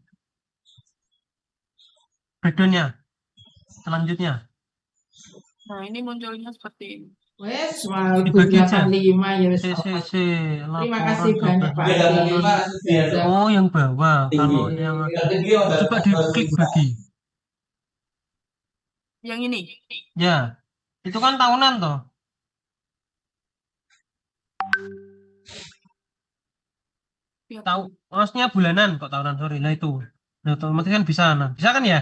breakdownnya selanjutnya. Nah ini munculnya seperti ini. Wes, soal Dibagi aja. 85 ya wes. Terima kasih banyak, Pak. Oh, yang bawah. Kalau yang coba diklik bagi. Yang ini. Ya, itu kan tahunan toh. Tahu, maksudnya bulanan kok tahunan, sorry. Nah itu, nah otomatis kan bisa, bisa kan ya?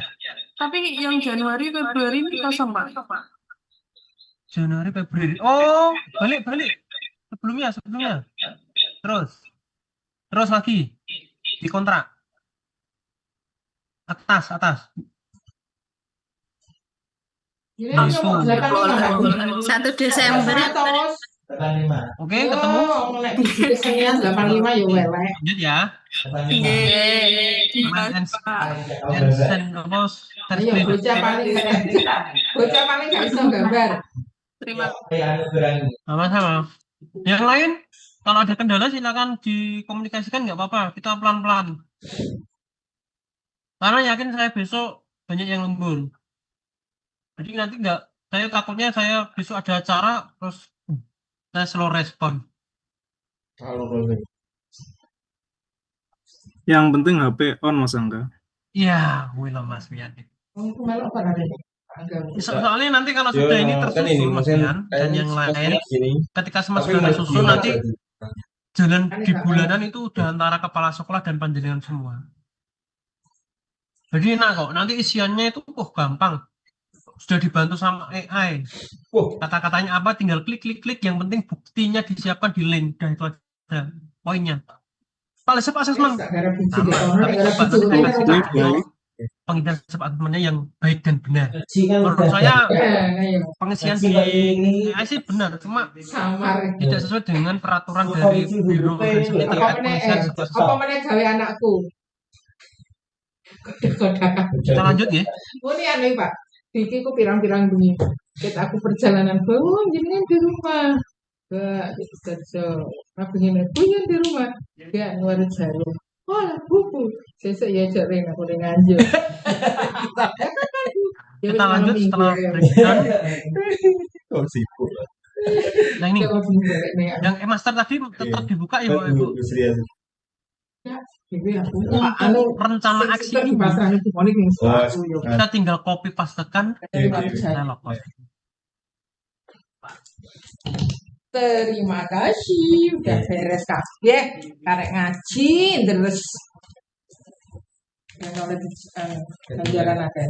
Tapi yang Januari, Februari ini kosong Pak. Januari, Februari. Oh, balik. Sebelumnya. Terus lagi di kontrak. Atas. Ini Langsung. 1 Desember. Oke, ketemu. Nek biji kesenian 85 ya welek. Lanjut ya. Nggih. Ayo bocah paling gak iso gambar. Terima Sama-sama. Yang lain, kalau ada kendala silakan dikomunikasikan, nggak apa-apa. Kita pelan-pelan. Karena yakin saya besok banyak yang lembur. Jadi nanti saya takutnya saya besok ada acara terus saya slow respon. Yang penting HP on Mas Angga. Iya, loh Mas Wian. Itu melok apa ada? Soalnya nanti kalau sudah ini tersusun Mas Wian dan yang lain, ketika semester sudah tersusun nanti jalan di bulanan itu udah antara kepala sekolah dan panjenengan semua. Jadi enak kok. Nanti isiannya itu gampang. Sudah dibantu sama AI. Kata-katanya apa tinggal klik. Yang penting buktinya disiapkan di link. Dan itu ada poinnya. Paling cepat asesmen. Pengisian asesmennya yang baik dan benar. Menurut saya pengisian di AI sih benar, cuma tidak sesuai dengan peraturan dari Biro Organisasi terkait pengisian asesmen. Apa mana gawe anakku? Kita lanjut ya. Oh ini aneh Pak. Diki ku pirang-pirang bengi. Kita aku perjalanan bangun jenengan di rumah. Gak kerja. Aku ingin punya di rumah. Gak luar jarum. Oh buku. Sesek ya jare aku nganjuk. Kita lanjut setelah breakdown. Oh sibuk. Nah ini yang master tadi tetap dibuka ya Ibu. Untuk rencana aksi ini kita tinggal copy pastekan. Terima kasih udah beres kabeh karek ngaji terus oleh ganjaran akeh.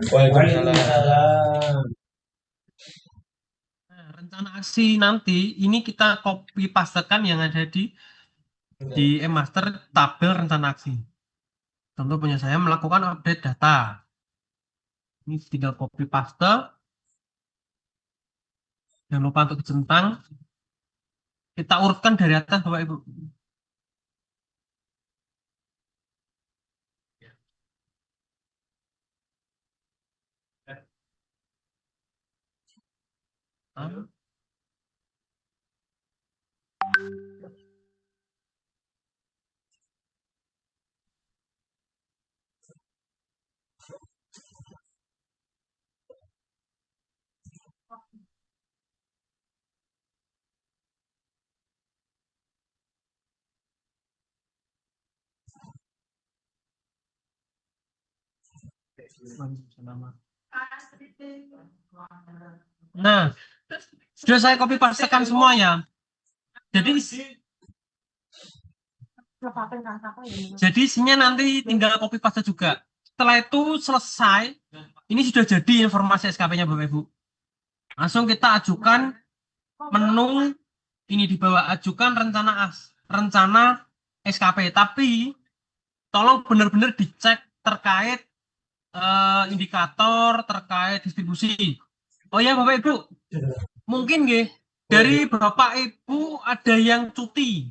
Waalaikumsalam. Rencana aksi nanti ini kita copy pastekan yang ada di e-master tabel rencana aksi. Contoh punya saya melakukan update data. Ini tinggal copy paste Jangan lupa untuk centang. Kita urutkan dari atas, Bapak Ibu. Nah, sudah saya copy pastekan semua ya. Jadi isinya nanti tinggal copy paste juga. Setelah itu selesai, ini sudah jadi informasi SKP-nya Bapak Ibu. Langsung kita ajukan menu ini di bawah, ajukan rencana SKP. Tapi tolong benar-benar dicek terkait indikator, terkait distribusi. Oh ya Bapak Ibu, mungkin nggih dari Bapak Ibu ada yang cuti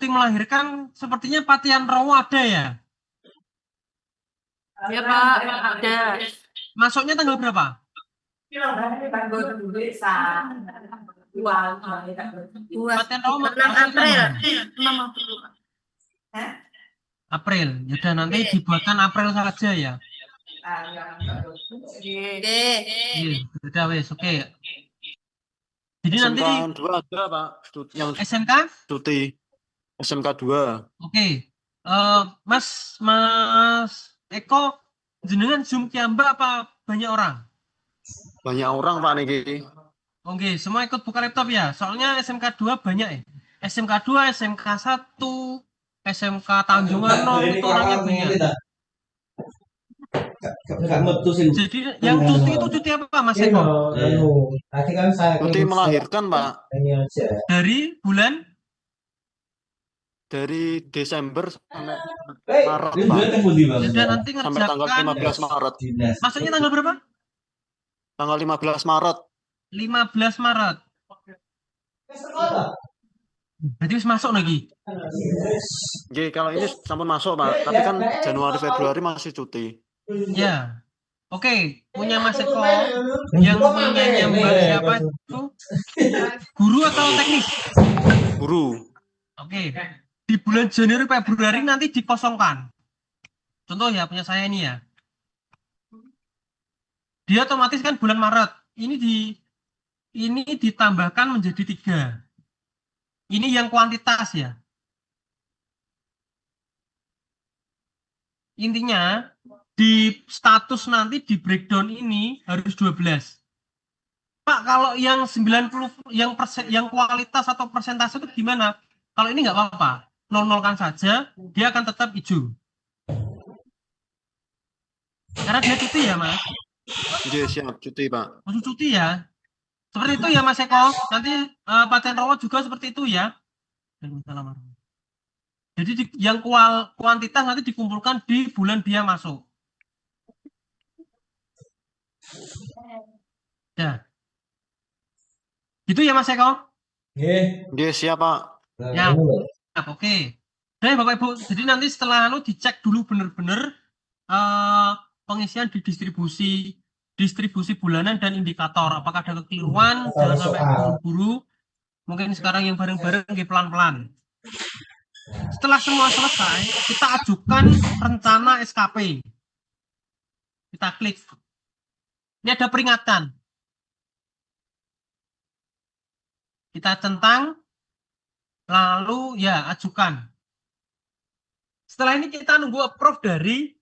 melahirkan, sepertinya Patian Rowo ada ya? Ya Pak, ada. Masuknya tanggal berapa? Patian Rowo 6 April. 6 April. Yaudah nanti dibuatkan April saja ya. Sudah wes, oke. Jadi nanti SMK 2 ada Pak, yang SMK? cuti. SMK 2. Oke. Mas Eko, jenengan Zoom kiamba apa banyak orang? Banyak orang Pak niki. Oke, semua ikut buka laptop ya. Soalnya SMK 2 banyak ya. SMK 2, SMK 1, SMK Tanjungan itu orangnya banyak. Jadi yang cuti itu cuti apa Mas Eko? Tadi kan saya Cuti melahirkan Pak. Dari bulan? Dari Desember sampai Maret Pak. Sudah nanti Sampai tanggal 15 Maret. Masuknya tanggal berapa? Tanggal 15 Maret. 15 Maret. Berarti harus masuk lagi. Oke, kalau ini sampun masuk Pak, tapi kan Januari Februari masih cuti. Ya. Oke, punya Mas Eko yang punya nyambar siapa itu? Guru atau teknis? Guru. Oke. Di bulan Januari Februari nanti dikosongkan. Contoh ya punya saya ini ya. Dia otomatis kan bulan Maret. Ini ditambahkan menjadi 3. Ini yang kuantitas ya. Intinya di status nanti di breakdown ini harus 12. Pak, kalau yang 90 yang kualitas atau persentase itu gimana? Kalau ini nggak apa-apa, 00-kan saja, dia akan tetap hijau. Karena dia cuti ya, Mas. Iya, siap cuti, Pak. Maksud cuti ya. Seperti itu ya, Mas Eko. Nanti Patian Rowo juga seperti itu ya. Jadi yang kuantitas nanti dikumpulkan di bulan dia masuk. Ya. Gitu ya Mas Eko? Iya, siap Pak. Ya, oke. Oke Bapak Ibu, jadi nanti setelah dicek dulu benar-benar pengisian di distribusi bulanan dan indikator. Apakah ada kekeliruan, jangan sampai buru-buru. Mungkin sekarang yang bareng-bareng pelan-pelan. Setelah semua selesai, kita ajukan rencana SKP. Kita klik. Ini ada peringatan. Kita centang, lalu ya ajukan. Setelah ini kita nunggu approve dari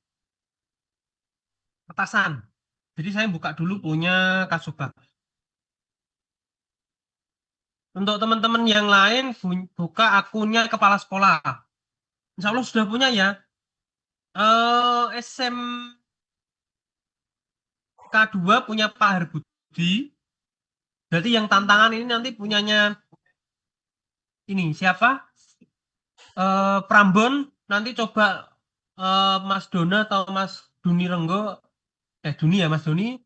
atasan. Jadi saya buka dulu punya Kasubag. Untuk teman-teman yang lain, buka akunnya kepala sekolah. Insya Allah sudah punya ya. SMK 2 punya Pak Herbudi. Berarti yang tantangan ini nanti punyanya ini siapa? Prambon. Nanti coba Mas Dona atau Mas Duni Renggo. Duni ya Mas Doni.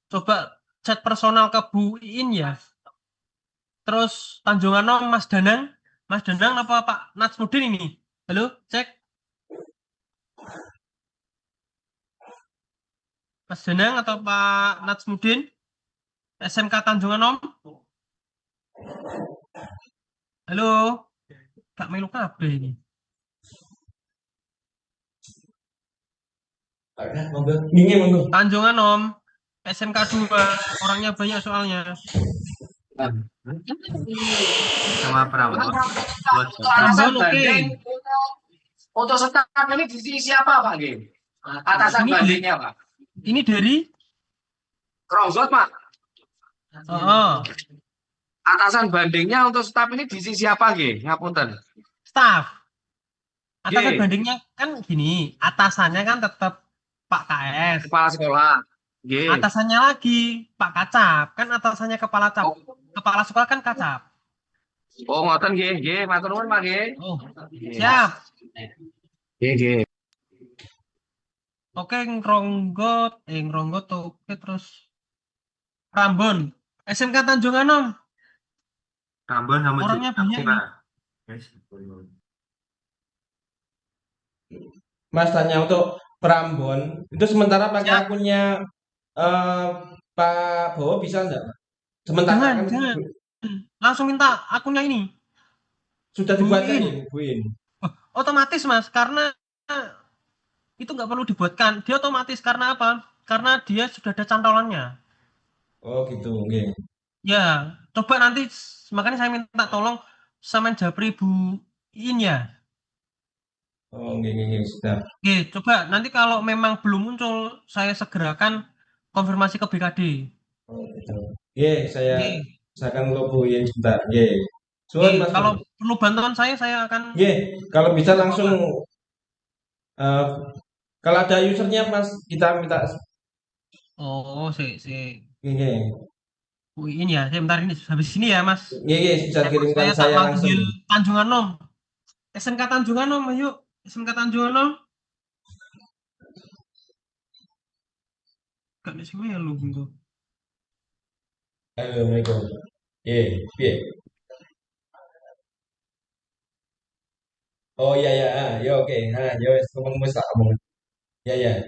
Coba chat personal ke Bu Iin ya. Terus Tanjung Anom, Mas Danang. Mas Danang apa Pak Natsmudin ini? Halo, cek. Mas Danang atau Pak Natsmudin? SMK Tanjung Anom? Halo, Kak Melu kabeh ini. Monggo. Tanjung Anom, SMK 2, orangnya banyak soalnya. Sama Prambon. Prambon oke. Untuk staf ini di siapa Pak? Atasan Ini bandingnya Pak? Ini dari Kronggot Pak. oh, Atasan bandingnya untuk staf ini di sisi apa nggih? Ngapunten. staff. Atasan Ye. bandingnya kan gini, atasannya kan tetap Pak KS. Kepala sekolah. Nggih. Atasannya lagi Pak Kacap, kan atasannya kepala kepala sekolah kan Kacap. Oh, ngoten nggih, nggih, matur nuwun Pak nggih. Oh, siap. Nggih, nggih. Oke, ngeronggot oke terus Prambon, SMK Tanjung Anom. Prambon sama Orangnya banyak ini. Mas tanya untuk Prambon itu sementara pakai akunnya Pak Bowo bisa enggak? Sementara Jangan. Langsung minta akunnya ini. Sudah dibuatkan Buin. Otomatis Mas, karena itu nggak perlu dibuatkan. Dia otomatis karena apa? Karena dia sudah ada cantolannya. Oh gitu, oke. Ya, coba nanti makanya saya minta tolong sama Japri buin ya. Oh, oke, sudah. Oke, coba nanti kalau memang belum muncul, saya segerakan konfirmasi ke BKD. Oh, gitu. Saya akan logoin sebentar. Kalau perlu bantuan saya akan. Kalau bisa langsung. Kalau ada usernya Mas, kita minta. Oh, buin ya. Bentar ini habis ini ya Mas. Bisa kirimkan saya langsung. Tanjung Anom. SMK Tanjung Anom, ayo. SMK Tanjung Anom. Gak ada sih melu engko. Assalamualaikum. Piye. Oh iya ya, oke. Ya wis wis tak omong. Ya.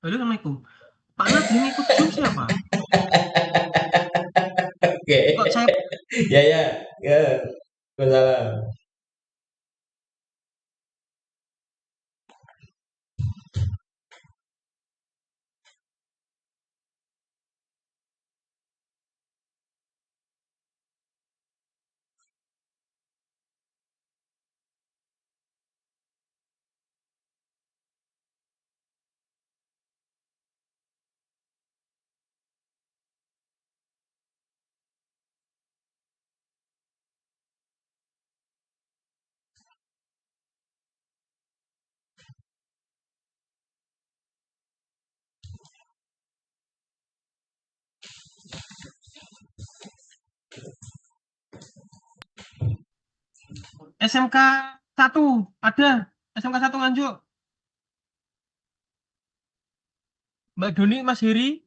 Halo, Assalamualaikum. Pak Nat yang ikut Zoom siapa? Oke. Kok saya Ya. Waalaikumsalam. SMK 1 ada SMK 1 Nganjuk. Mbak Doni, Mas Heri.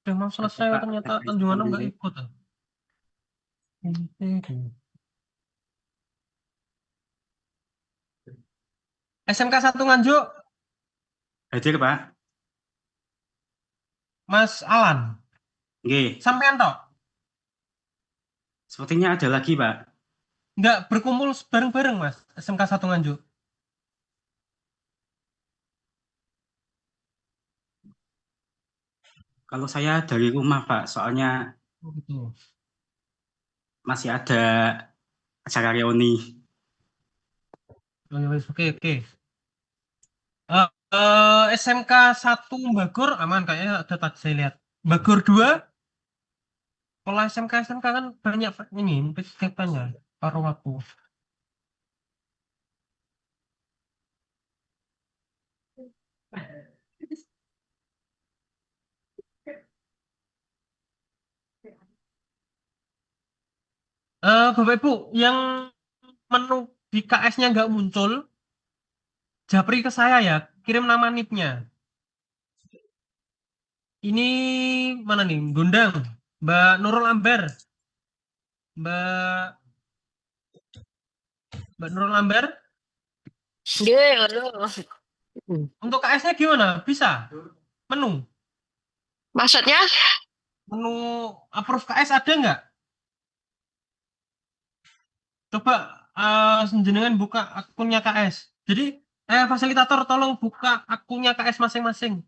Udah mau selesai ternyata Tanjung Anom nggak ikut. SMK 1 Nganjuk. Hadir Pak. Mas Alan. Nggih. Sampean toh? Sepertinya ada lagi Pak. Nggak berkumpul bareng-bareng Mas, SMK 1 Nganjuk. Kalau saya dari rumah Pak, soalnya masih ada acara reuni. Oke. SMK 1 Bagor aman kayaknya ada tadi saya lihat. Bagor 2. Kalau SMK kan banyak ini PTK-nya paruh waktu. Bapak Ibu yang menu di KS-nya nggak muncul, Japri ke saya ya, kirim nama NIP-nya. Ini mana nih? Gondang. Mbak Nurul Ambar. Mbak Nurul Ambar. Untuk KS-nya gimana? Bisa? Menu? Maksudnya? Menu approve KS ada nggak? Coba jenengan buka akunnya KS. Jadi fasilitator tolong buka akunnya KS masing-masing.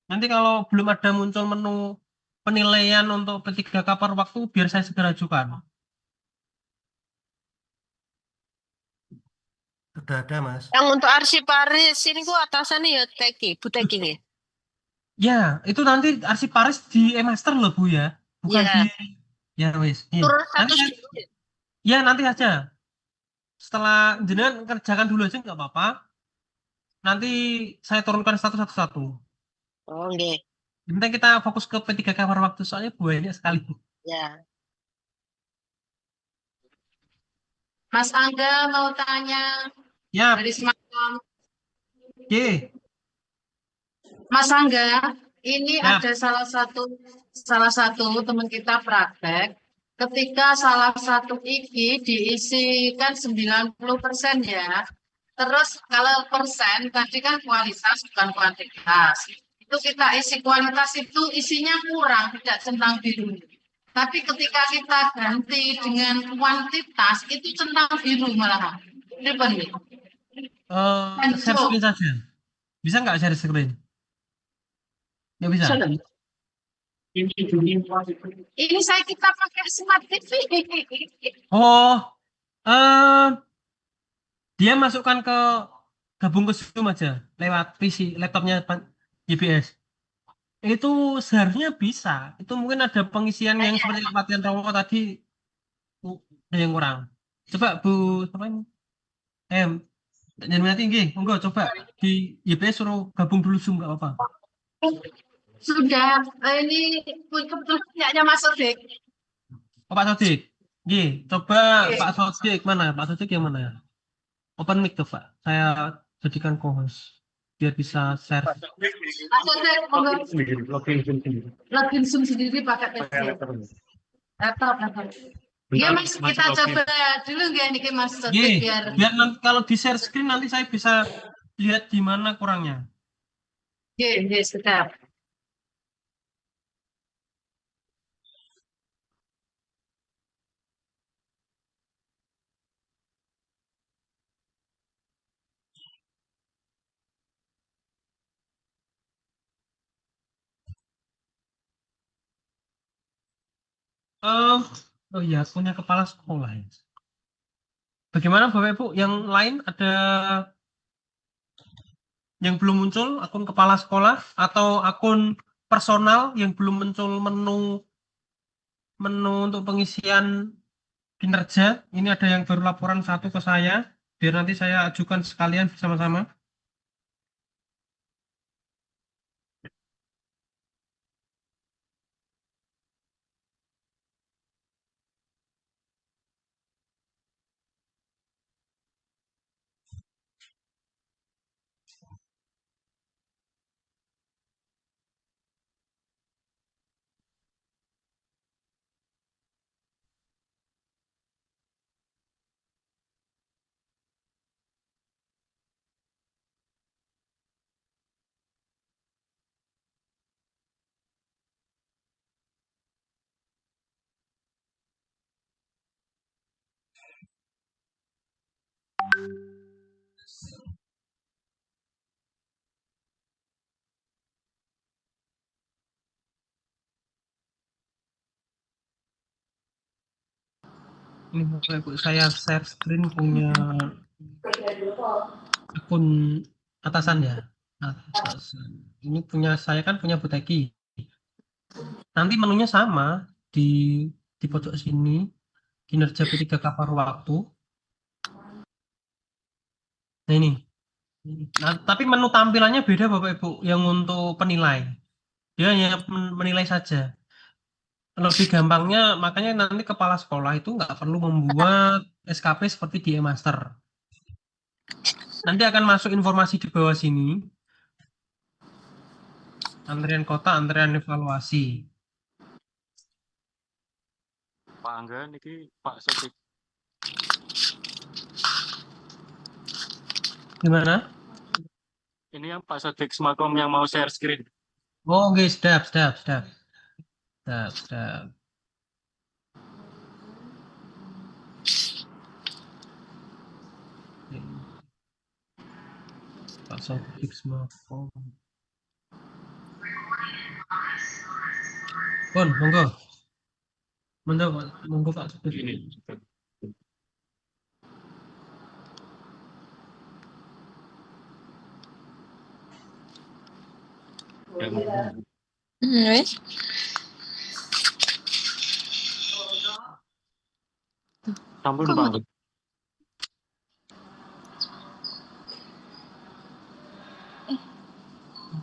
Nanti kalau belum ada muncul menu penilaian untuk P3K per waktu, biar saya segera ajukan. Sudah ada, Mas. Yang untuk arsiparis ini gua atasannya ya Teki, Bu Teki nih. Ya, itu nanti arsiparis di e-master loh, Bu ya. Bukan Iya. di ya wis. Turun Nanti 100 dulu. ya nanti saja. Setelah jenengan kerjakan dulu aja nggak apa-apa. Nanti saya turunkan status satu-satu. Oh, nggih. Yang penting kita fokus ke P3K per waktu, soalnya banyak sekali. Ya. Mas Angga mau tanya Ya, dari semalam. oke. Mas Angga, ini Ya. ada salah satu teman kita praktek. Ketika salah satu iki diisikan 90% ya. Terus kalau persen tadi kan kualitas bukan kuantitas. Itu kita isi kualitas itu isinya kurang, tidak centang biru. Tapi ketika kita ganti dengan kuantitas itu centang biru malahan. Ini penting. Share screen saja. Bisa nggak share screen? Nggak bisa. Ini kita pakai smart TV. Oh, dia masukkan ke gabung ke Zoom aja lewat PC, laptopnya YBS. Itu seharusnya bisa. Itu mungkin ada pengisian yang seperti latihan Romo tadi, ada yang kurang. Coba Bu, apa ini? Jangan tinggi, enggak coba di YBS suruh gabung dulu Zoom nggak apa-apa. Sudah, ini kebetulan punyanya Mas Sodik. Oh, Pak Sodik. Coba Pak Sodik mana? Pak Sodik yang mana? Open mic tuh, Pak. Saya jadikan co-host biar bisa share. Mas Sodik, monggo. Login Zoom sendiri pakai PC. Laptop. Iya Mas, kita coba dulu nggak nih Mas Sodik biar nanti kalau di share screen nanti saya bisa lihat di mana kurangnya. Sedap. Oh iya, punya kepala sekolah ya. Bagaimana Bapak Ibu? Yang lain ada yang belum muncul akun kepala sekolah atau akun personal yang belum muncul menu untuk pengisian kinerja? Ini ada yang baru laporan satu ke saya, biar nanti saya ajukan sekalian bersama-sama. Ini Bapak Ibu, saya share screen punya akun atasan ya. Atasan. Ini punya saya kan punya Bu Teki. Nanti menunya sama di pojok sini, kinerja P3K paruh waktu. Nah ini. Nah, tapi menu tampilannya beda Bapak Ibu, yang untuk penilai. Dia hanya menilai saja. Lebih gampangnya, makanya nanti kepala sekolah itu nggak perlu membuat SKP seperti di e-master. nanti akan masuk informasi di bawah sini. Antrian kota, antrian evaluasi. Pak Angga niki Pak Sotik. Gimana? Ini yang Pak Sotik Semakom yang mau share screen. Oh, oke, sedap. Pak Sotik Semakom. Pon, monggo. Monggo Pak Sotik. Ini. Wes. Sampun Pak.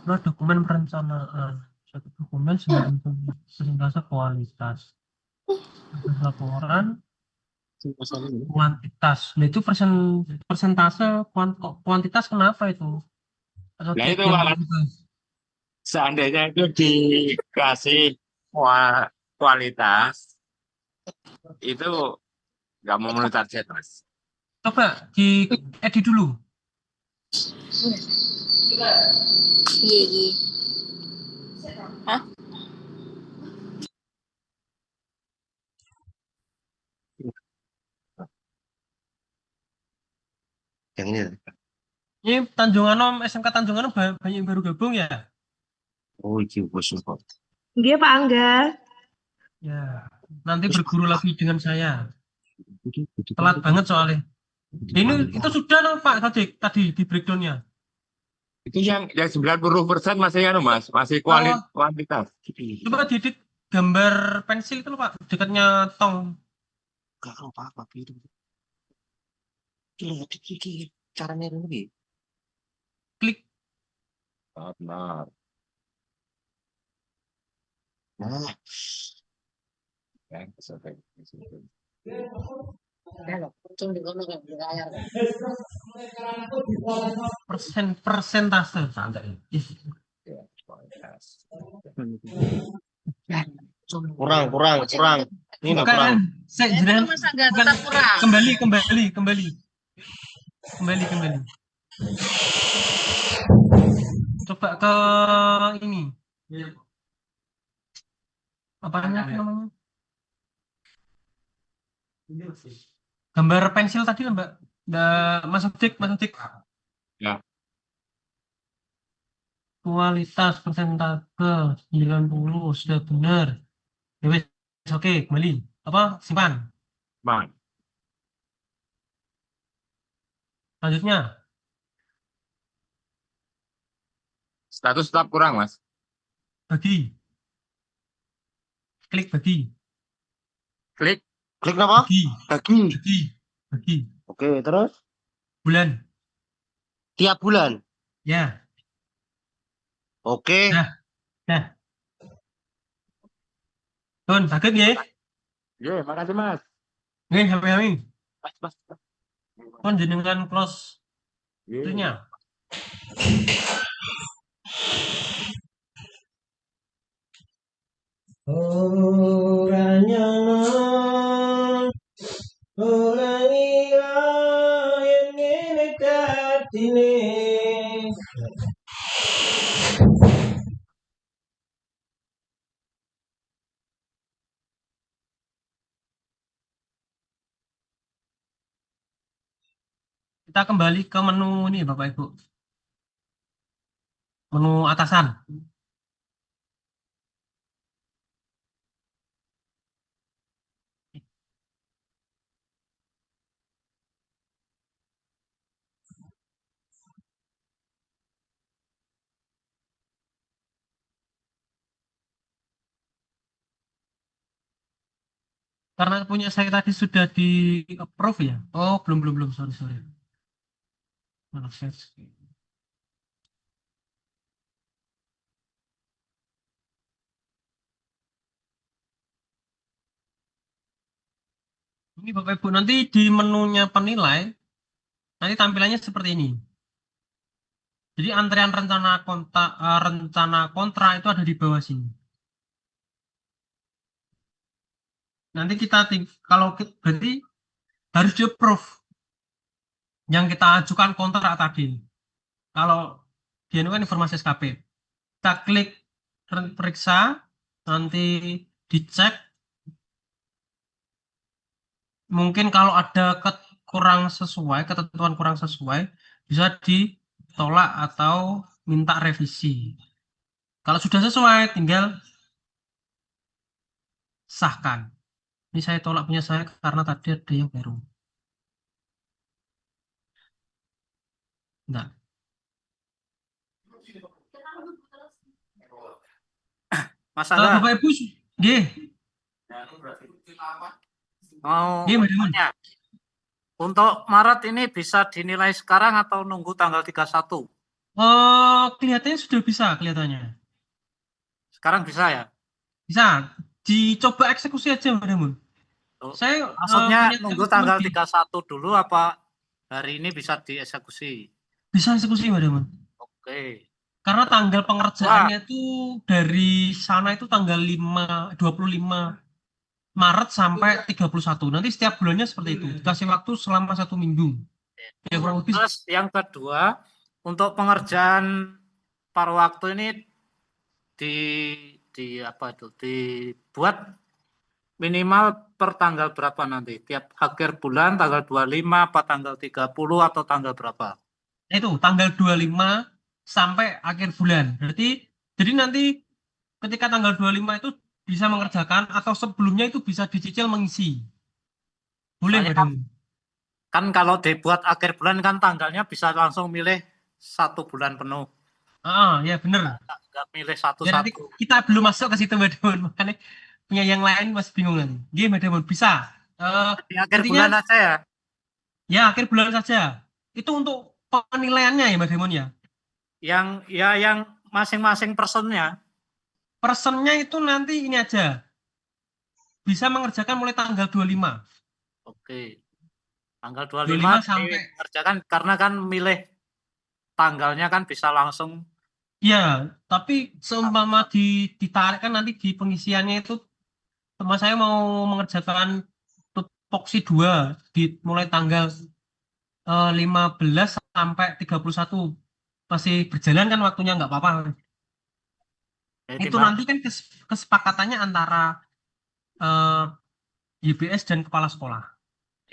Nah, dokumen perencanaan. Satu dokumen persentase kualitas. Laporan kuantitas. Nah, itu persentase kuantitas kenapa itu? Nah itu Pak, seandainya itu dikasih kualitas, itu nggak memenuhi target, Mas. Coba di edit dulu. Iya. Hah? Yang ini. Ini Tanjunganom, SMK Tanjunganom banyak yang baru gabung ya? Oh, iki bos kok. Dia Pak Angga. Ya, nanti berguru lagi dengan saya. Telat banget soalnya. Ini itu sudah loh Pak tadi di breakdownnya. Itu yang 90% masih Mas, masih kuantitas. Coba diedit gambar pensil itu loh Pak, dekatnya tong. Gak apa-apa itu. Iki caranya ini. Klik. Benar. Nah. Persentase. Kurang. Ini bukan. Tetap kurang. Kembali. Coba ke ini. Apanya namanya? Gambar pensil tadi Mbak. Mas Dik. Ya. Kualitas persentase 90 sudah benar. Ya wes, oke, kembali. Simpan. Bang. Selanjutnya. Status tetap kurang, Mas. Bagi. Klik bagi. Klik apa? Bagi. Oke, terus? Bulan. Tiap bulan? Ya. Oke. Nah. Ton, sakit ya? Iya, makasih Mas. Nggih, HP. Mas. Kon jenengan close itunya. Orangnya orang yang dekat ini. Kita kembali ke menu ini Bapak Ibu. Menu atasan. Karena punya saya tadi sudah di approve ya. Oh, belum. Sorry. Ini Bapak Ibu nanti di menunya penilai nanti tampilannya seperti ini. Jadi antrean rencana kontra itu ada di bawah sini. Nanti kita berarti harus di-approve yang kita ajukan kontrak tadi. Kalau dia ini kan informasi SKP, kita klik periksa, nanti dicek. Mungkin kalau ada ketentuan kurang sesuai, bisa ditolak atau minta revisi. Kalau sudah sesuai, tinggal sahkan. Ini saya tolak punya saya karena tadi ada yang baru. Nah. Mas Angga. Bapak Ibu, nggih. Mau Nggih, Mas tanya. Untuk Maret ini bisa dinilai sekarang atau nunggu tanggal 31? Kelihatannya sudah bisa kelihatannya. Sekarang bisa ya? Bisa. Dicoba eksekusi aja, Mbak. Saya maksudnya nunggu tanggal 31 dulu apa hari ini bisa dieksekusi? Bisa eksekusi, Mbak. Oke. Karena tanggal pengerjaannya itu dari sana itu tanggal 25 Maret sampai 31. Nanti setiap bulannya seperti itu. Dikasih waktu selama 1 minggu. Ya, kurang lebih. Terus yang kedua, untuk pengerjaan paruh waktu ini dibuat minimal per tanggal berapa nanti? Tiap akhir bulan tanggal 25 apa tanggal 30 atau tanggal berapa? Itu tanggal 25 sampai akhir bulan. Berarti jadi nanti ketika tanggal 25 itu bisa mengerjakan atau sebelumnya itu bisa dicicil mengisi. Boleh, Mbak. Kan kalau dibuat akhir bulan kan tanggalnya bisa langsung milih 1 bulan penuh. Ya benar. Nggak milih satu-satu. Ya, kita belum masuk ke situ, Mbak Demon. Makanya punya yang lain masih bingung nanti. Gini, Mbak Demon, bisa. Di akhir bulan aja ya? Ya, akhir bulan saja. Itu untuk penilaiannya ya, Mbak Demon ya? Yang masing-masing personnya. Personnya itu nanti ini aja. Bisa mengerjakan mulai tanggal 25. Oke. Tanggal 25 sampai mengerjakan karena kan milih tanggalnya kan bisa langsung. Iya, tapi seumpama ditarik kan nanti di pengisiannya itu teman saya mau mengerjakan tupoksi 2 mulai tanggal 15 sampai 31 masih berjalan kan waktunya, nggak apa-apa. Itu nanti kan kesepakatannya antara YBS dan kepala sekolah.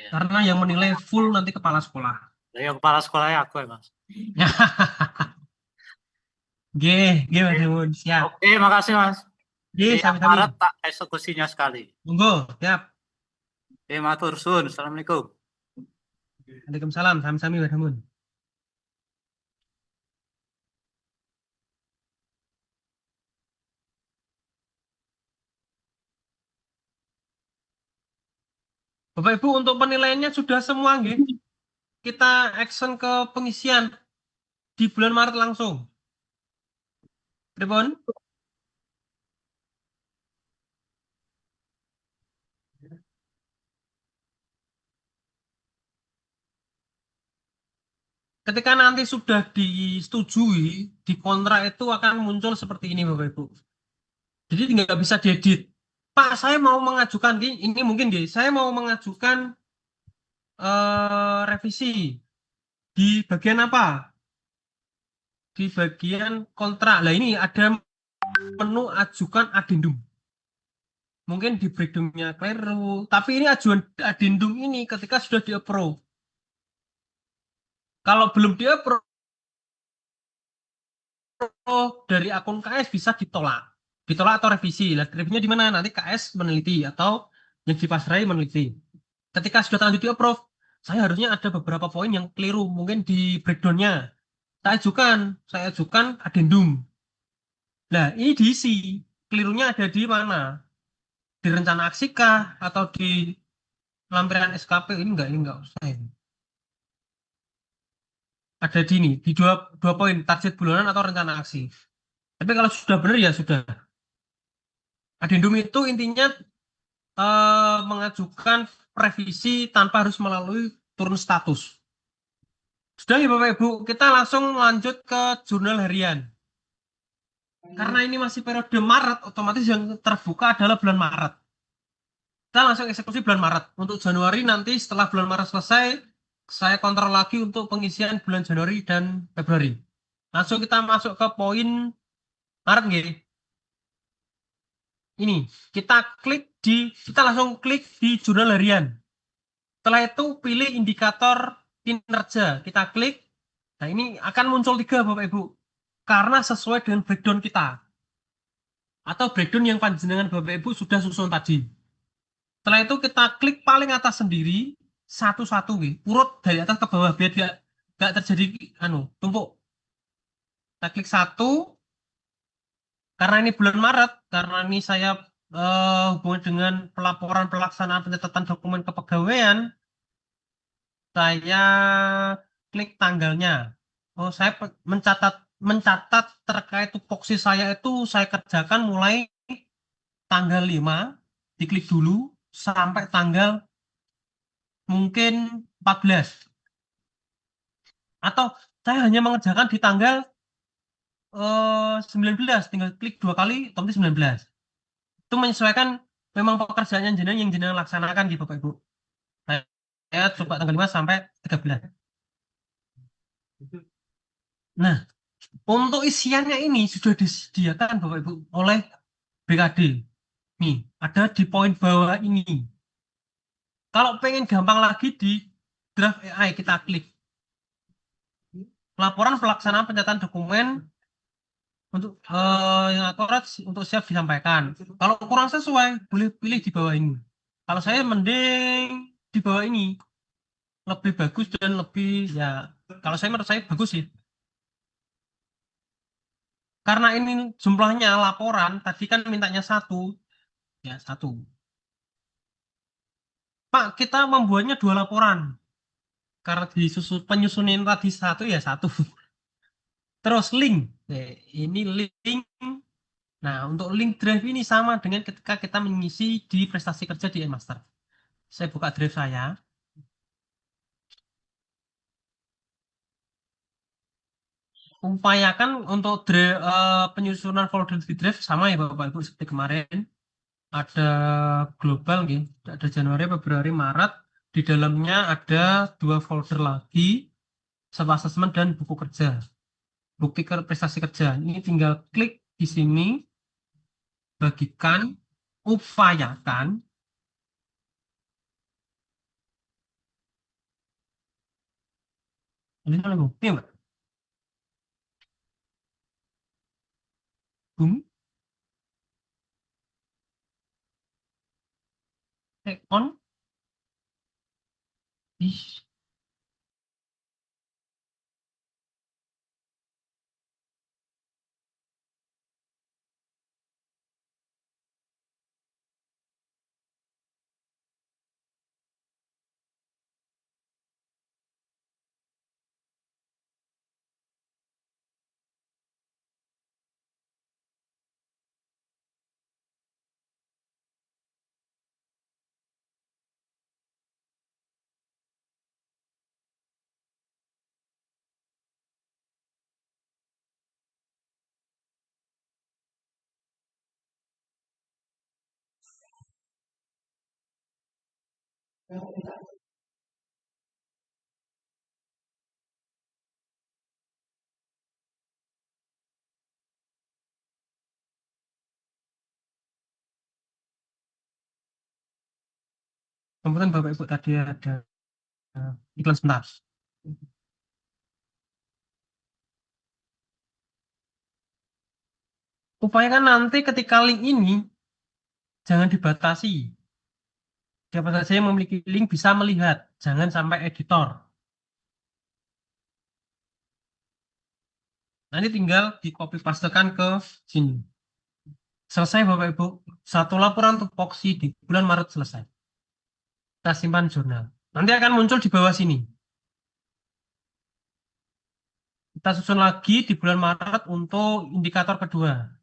Karena yang menilai full nanti kepala sekolah. Yang kepala sekolahnya aku ya, Mas. Mas Demun, siap. Oke, makasih, Mas. Sampai Maret tak eksekusinya sekali. Monggo, siap. Matur suwun. Assalamualaikum. Waalaikumsalam, sami-sami, Mbak Demun. Bapak Ibu, untuk penilaiannya sudah semua, nggih. Kita action ke pengisian di bulan Maret langsung. Pripun? Ketika nanti sudah disetujui, di kontrak itu akan muncul seperti ini, Bapak Ibu. Jadi nggak bisa diedit. Pak, saya mau mengajukan, ini mungkin saya mau mengajukan revisi di bagian apa? Di bagian kontrak. Nah, ini ada menu ajukan adendum. Mungkin di breakdown-nya keliru, tapi ini ajuan adendum ini ketika sudah di-approve. Kalau belum di-approve dari akun KS bisa ditolak atau revisi. Nah, revisinya di mana? Nanti KS meneliti atau yang dipasrai meneliti. Ketika sudah terlanjur di-approve, saya harusnya ada beberapa poin yang keliru, mungkin di breakdown-nya. Saya ajukan adendum. Nah, ini diisi. Kelirunya ada di mana? Di rencana aksi kah? Atau di lampiran SKP? Ini enggak usah ini. Ada di ini, di dua poin, target bulanan atau rencana aksi. Tapi kalau sudah benar ya sudah. Adendum itu intinya mengajukan revisi tanpa harus melalui turun status. Sudah ya Bapak Ibu, kita langsung lanjut ke jurnal harian. Karena ini masih periode Maret, otomatis yang terbuka adalah bulan Maret. Kita langsung eksekusi bulan Maret. Untuk Januari nanti setelah bulan Maret selesai, saya kontrol lagi untuk pengisian bulan Januari dan Februari. Langsung kita masuk ke poin Maret nggih. Ini, kita langsung klik di jurnal harian. Setelah itu pilih indikator kinerja, kita klik. Nah, ini akan muncul 3 Bapak Ibu. Karena sesuai dengan breakdown kita. Atau breakdown yang panjenengan Bapak Ibu sudah susun tadi. Setelah itu kita klik paling atas sendiri, satu-satu, urut dari atas ke bawah biar gak terjadi tumpuk. Kita klik 1. Karena ini bulan Maret, karena ini saya hubungan dengan pelaporan pelaksanaan pencatatan dokumen kepegawaian, saya klik tanggalnya. Oh, saya mencatat terkait tupoksi saya itu saya kerjakan mulai tanggal 5, diklik dulu sampai tanggal mungkin 14. Atau saya hanya mengerjakan di tanggal 19, tinggal klik 2 kali otomatis 19. Itu menyesuaikan memang pekerjaan yang jenengan laksanakan di Bapak Ibu. Saya coba tanggal 5 sampai 13. Nah, untuk isiannya ini sudah disediakan Bapak Ibu oleh BKD. Nih, ada di poin bawah ini. Kalau pengen gampang lagi di draft AI kita klik. Laporan pelaksanaan pencatatan dokumen untuk yang akurat untuk siap disampaikan. Kalau kurang sesuai, boleh pilih di bawah ini. Kalau saya mending di bawah ini. Lebih bagus dan lebih kalau saya menurut saya bagus sih. Karena ini jumlahnya laporan, tadi kan mintanya 1. Ya, 1. Pak, kita membuatnya 2 laporan. Karena penyusunan tadi 1 ya 1. Terus link. Ini link. Nah, untuk link drive ini sama dengan ketika kita mengisi di prestasi kerja di Master. Saya buka drive saya. Upayakan untuk penyusunan folder di drive sama ya Bapak Ibu seperti kemarin. Ada global gitu. Ada Januari, Februari, Maret. Di dalamnya ada 2 folder lagi. Self assessment dan buku kerja. Bukti prestasi kerja. Ini tinggal klik di sini. Bagikan. Upayakan. Ini kan bukti Mbak. Take on. Kemudian Bapak Ibu tadi ada iklan sebentar. Upayakan nanti ketika link ini jangan dibatasi. Siapa saja yang memiliki link bisa melihat, jangan sampai editor. Nanti tinggal di copy pastekan ke sini. Selesai Bapak Ibu, 1 laporan tupoksi di bulan Maret selesai. Kita simpan jurnal. Nanti akan muncul di bawah sini. Kita susun lagi di bulan Maret untuk indikator kedua.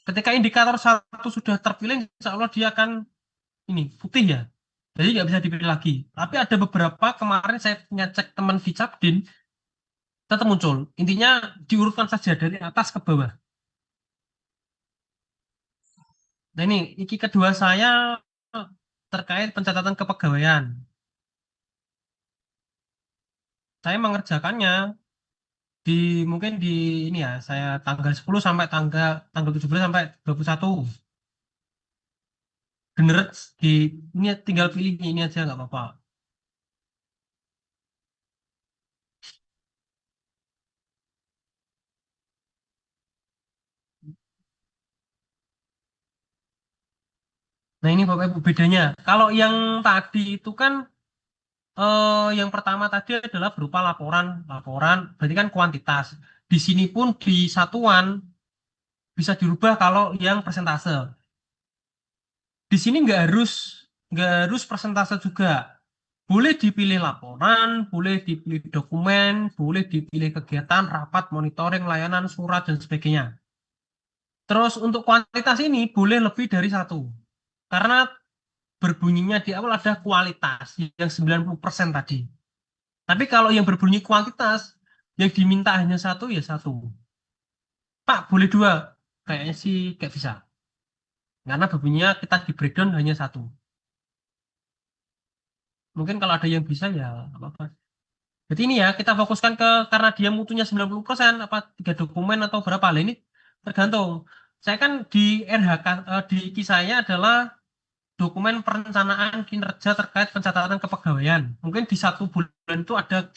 Ketika indikator 1 sudah terpilih, insya Allah dia akan ini putih ya. Jadi nggak bisa dipilih lagi. Tapi ada beberapa kemarin saya punya cek teman di Capdin, tetap muncul. Intinya diurutkan saja dari atas ke bawah. Nah ini iki kedua saya terkait pencatatan kepegawaian. Saya mengerjakannya di mungkin di ini ya, saya tanggal 10 sampai tanggal 17 sampai 21. Bener di ini tinggal pilih ini aja nggak apa-apa. Nah ini Bapak Ibu bedanya. Kalau yang tadi itu kan yang pertama tadi adalah berupa laporan berarti kan kuantitas. Di sini pun di satuan bisa dirubah kalau yang persentase. Di sini nggak harus persentase juga. Boleh dipilih laporan, boleh dipilih dokumen, boleh dipilih kegiatan, rapat, monitoring, layanan, surat, dan sebagainya. Terus untuk kuantitas ini boleh lebih dari satu. Karena berbunyinya di awal ada kualitas yang 90% tadi. Tapi kalau yang berbunyi kuantitas, yang diminta hanya satu ya satu. Pak, boleh dua. Kayaknya sih nggak bisa. Karena berbunyinya kita di breakdown hanya satu. Mungkin kalau ada yang bisa ya apa-apa. Jadi ini ya kita fokuskan ke karena dia mutunya 90% apa 3 dokumen atau berapa lah ini tergantung. Saya kan di RHK di IKI saya adalah dokumen perencanaan kinerja terkait pencatatan kepegawaian. Mungkin di 1 bulan itu ada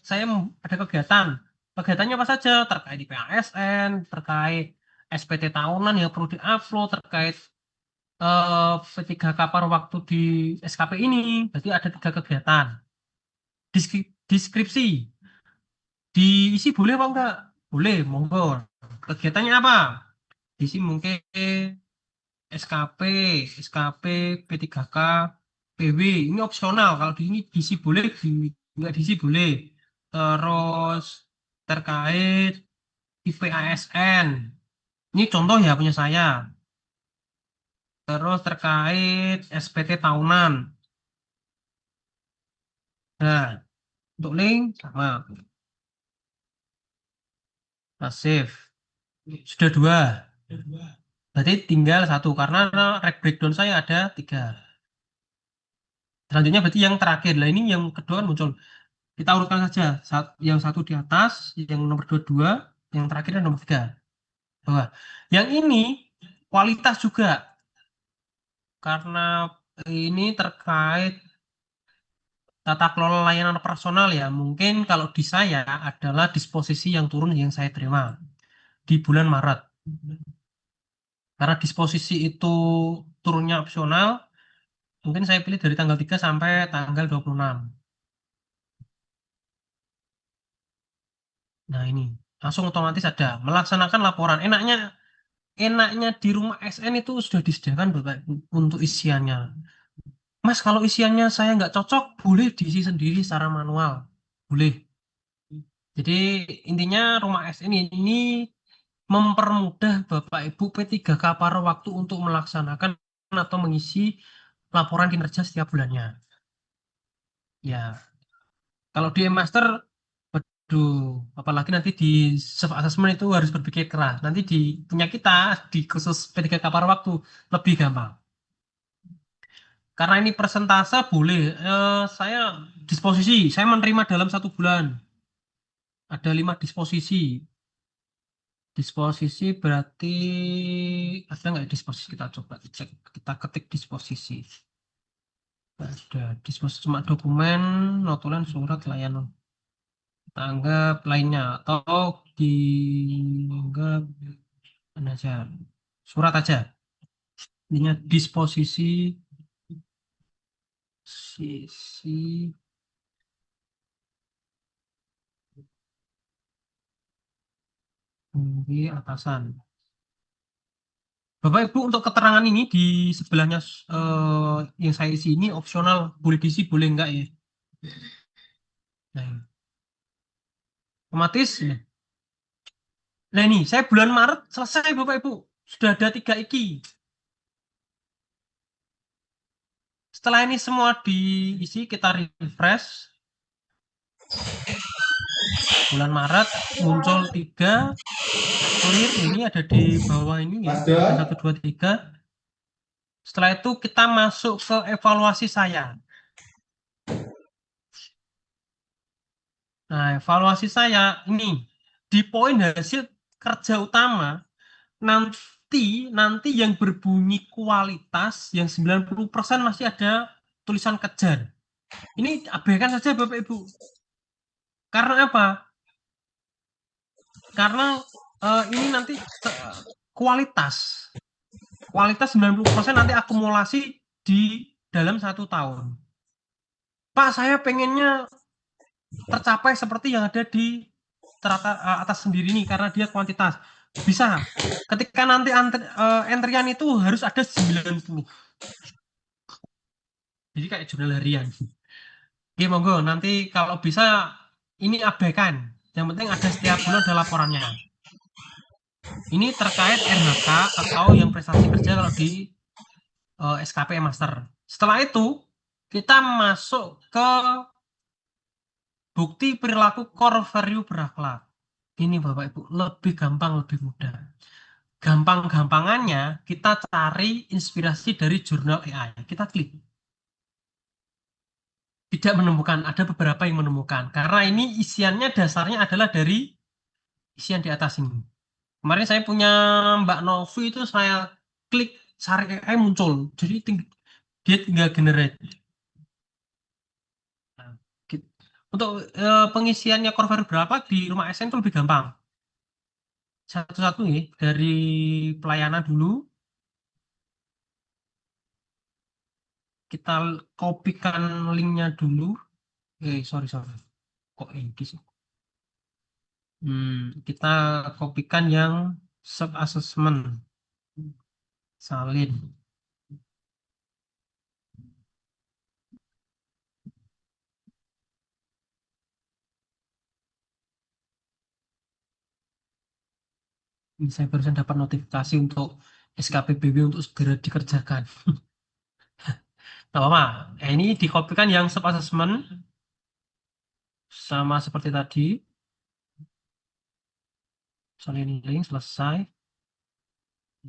kegiatan. Kegiatannya apa saja? Terkait IPASN, terkait SPT tahunan yang perlu diupload, terkait P3K paruh waktu di SKP ini. Berarti ada 3 kegiatan. Deskripsi diisi boleh apa enggak? Boleh, monggo. Kegiatannya apa? Diisi mungkin SKP, P3K, PW. Ini opsional. Kalau di sini diisi boleh, enggak diisi boleh. Terus terkait IPASN. Ini contoh ya punya saya. Terus terkait SPT tahunan. Nah, untuk link sama. Pasif. Sudah 2. Berarti tinggal 1 karena rek breakdown saya ada 3. Selanjutnya berarti yang terakhir. Lah ini yang kedua muncul. Kita urutkan saja. Yang 1 di atas, yang nomor 2, yang terakhir dan nomor 3. Bawah. Yang ini kualitas juga. Karena ini terkait tata kelola layanan personal ya. Mungkin kalau di saya adalah disposisi yang turun yang saya terima di bulan Maret. Karena disposisi itu turunnya opsional, mungkin saya pilih dari tanggal 3 sampai tanggal 26. Nah ini, langsung otomatis ada. Melaksanakan laporan. Enaknya di rumah SN itu sudah disediakan Bapak untuk isiannya. Mas, kalau isiannya saya nggak cocok, boleh diisi sendiri secara manual. Boleh. Jadi intinya rumah SN ini mempermudah Bapak Ibu P3K paruh waktu untuk melaksanakan atau mengisi laporan kinerja setiap bulannya. Ya, kalau di master, waduh, apalagi nanti di self assessment itu harus berpikir keras. Nanti di punya kita di khusus P3K paruh waktu lebih gampang. Karena ini persentase boleh, saya disposisi, saya menerima dalam 1 bulan. Ada 5 disposisi. Disposisi berarti ada nggak disposisi, kita coba cek, kita ketik disposisi. Ada disposisi cuma dokumen, notulen, surat, layanan. Kita anggap lainnya atau dianggap mana aja, surat aja. Ini disposisi sisi di atasan. Bapak Ibu untuk keterangan ini di sebelahnya yang saya isi ini opsional, boleh diisi boleh enggak ya. Nah, otomatis. Nah ini saya bulan Maret selesai Bapak Ibu, sudah ada 3 IKI. Setelah ini semua diisi, kita refresh. Bulan Maret muncul 3 clear, ini ada di bawah ini ya, Mas Don? 1, 2, 3. Setelah itu kita masuk ke evaluasi saya. Nah, evaluasi saya ini di poin hasil kerja utama nanti yang berbunyi kualitas yang 90% masih ada tulisan kejar. Ini abaikan saja Bapak Ibu. Karena apa? Karena ini nanti kualitas 90% nanti akumulasi di dalam 1 tahun. Pak, saya pengennya tercapai seperti yang ada di atas sendiri nih karena dia kuantitas. Bisa. Ketika nanti entrian itu harus ada 90. Jadi kayak jurnal harian. Oke, monggo nanti kalau bisa ini abaikan. Yang penting ada setiap bulan ada laporannya. Ini terkait RHK atau yang prestasi kerja kalau di SKP Master. Setelah itu kita masuk ke bukti perilaku core value berakhlak. Ini Bapak Ibu, lebih gampang, lebih mudah. Gampang-gampangannya kita cari inspirasi dari jurnal AI. Kita klik. Tidak menemukan, ada beberapa yang menemukan. Karena ini isiannya dasarnya adalah dari isian di atas ini. Kemarin saya punya Mbak Novi itu saya klik cari AI muncul. Jadi dia tinggal generate. Untuk pengisiannya core value berapa di rumah SN itu lebih gampang. Satu-satu nih dari pelayanan dulu. Kita kopikan linknya dulu. Sorry. Kok ini sih? Kita kopikan yang self assessment. Salin. Ini saya barusan dapat notifikasi untuk SKPBW untuk segera dikerjakan. Nah, apa? Ini dikopikan yang self assessment sama seperti tadi. Salin link selesai.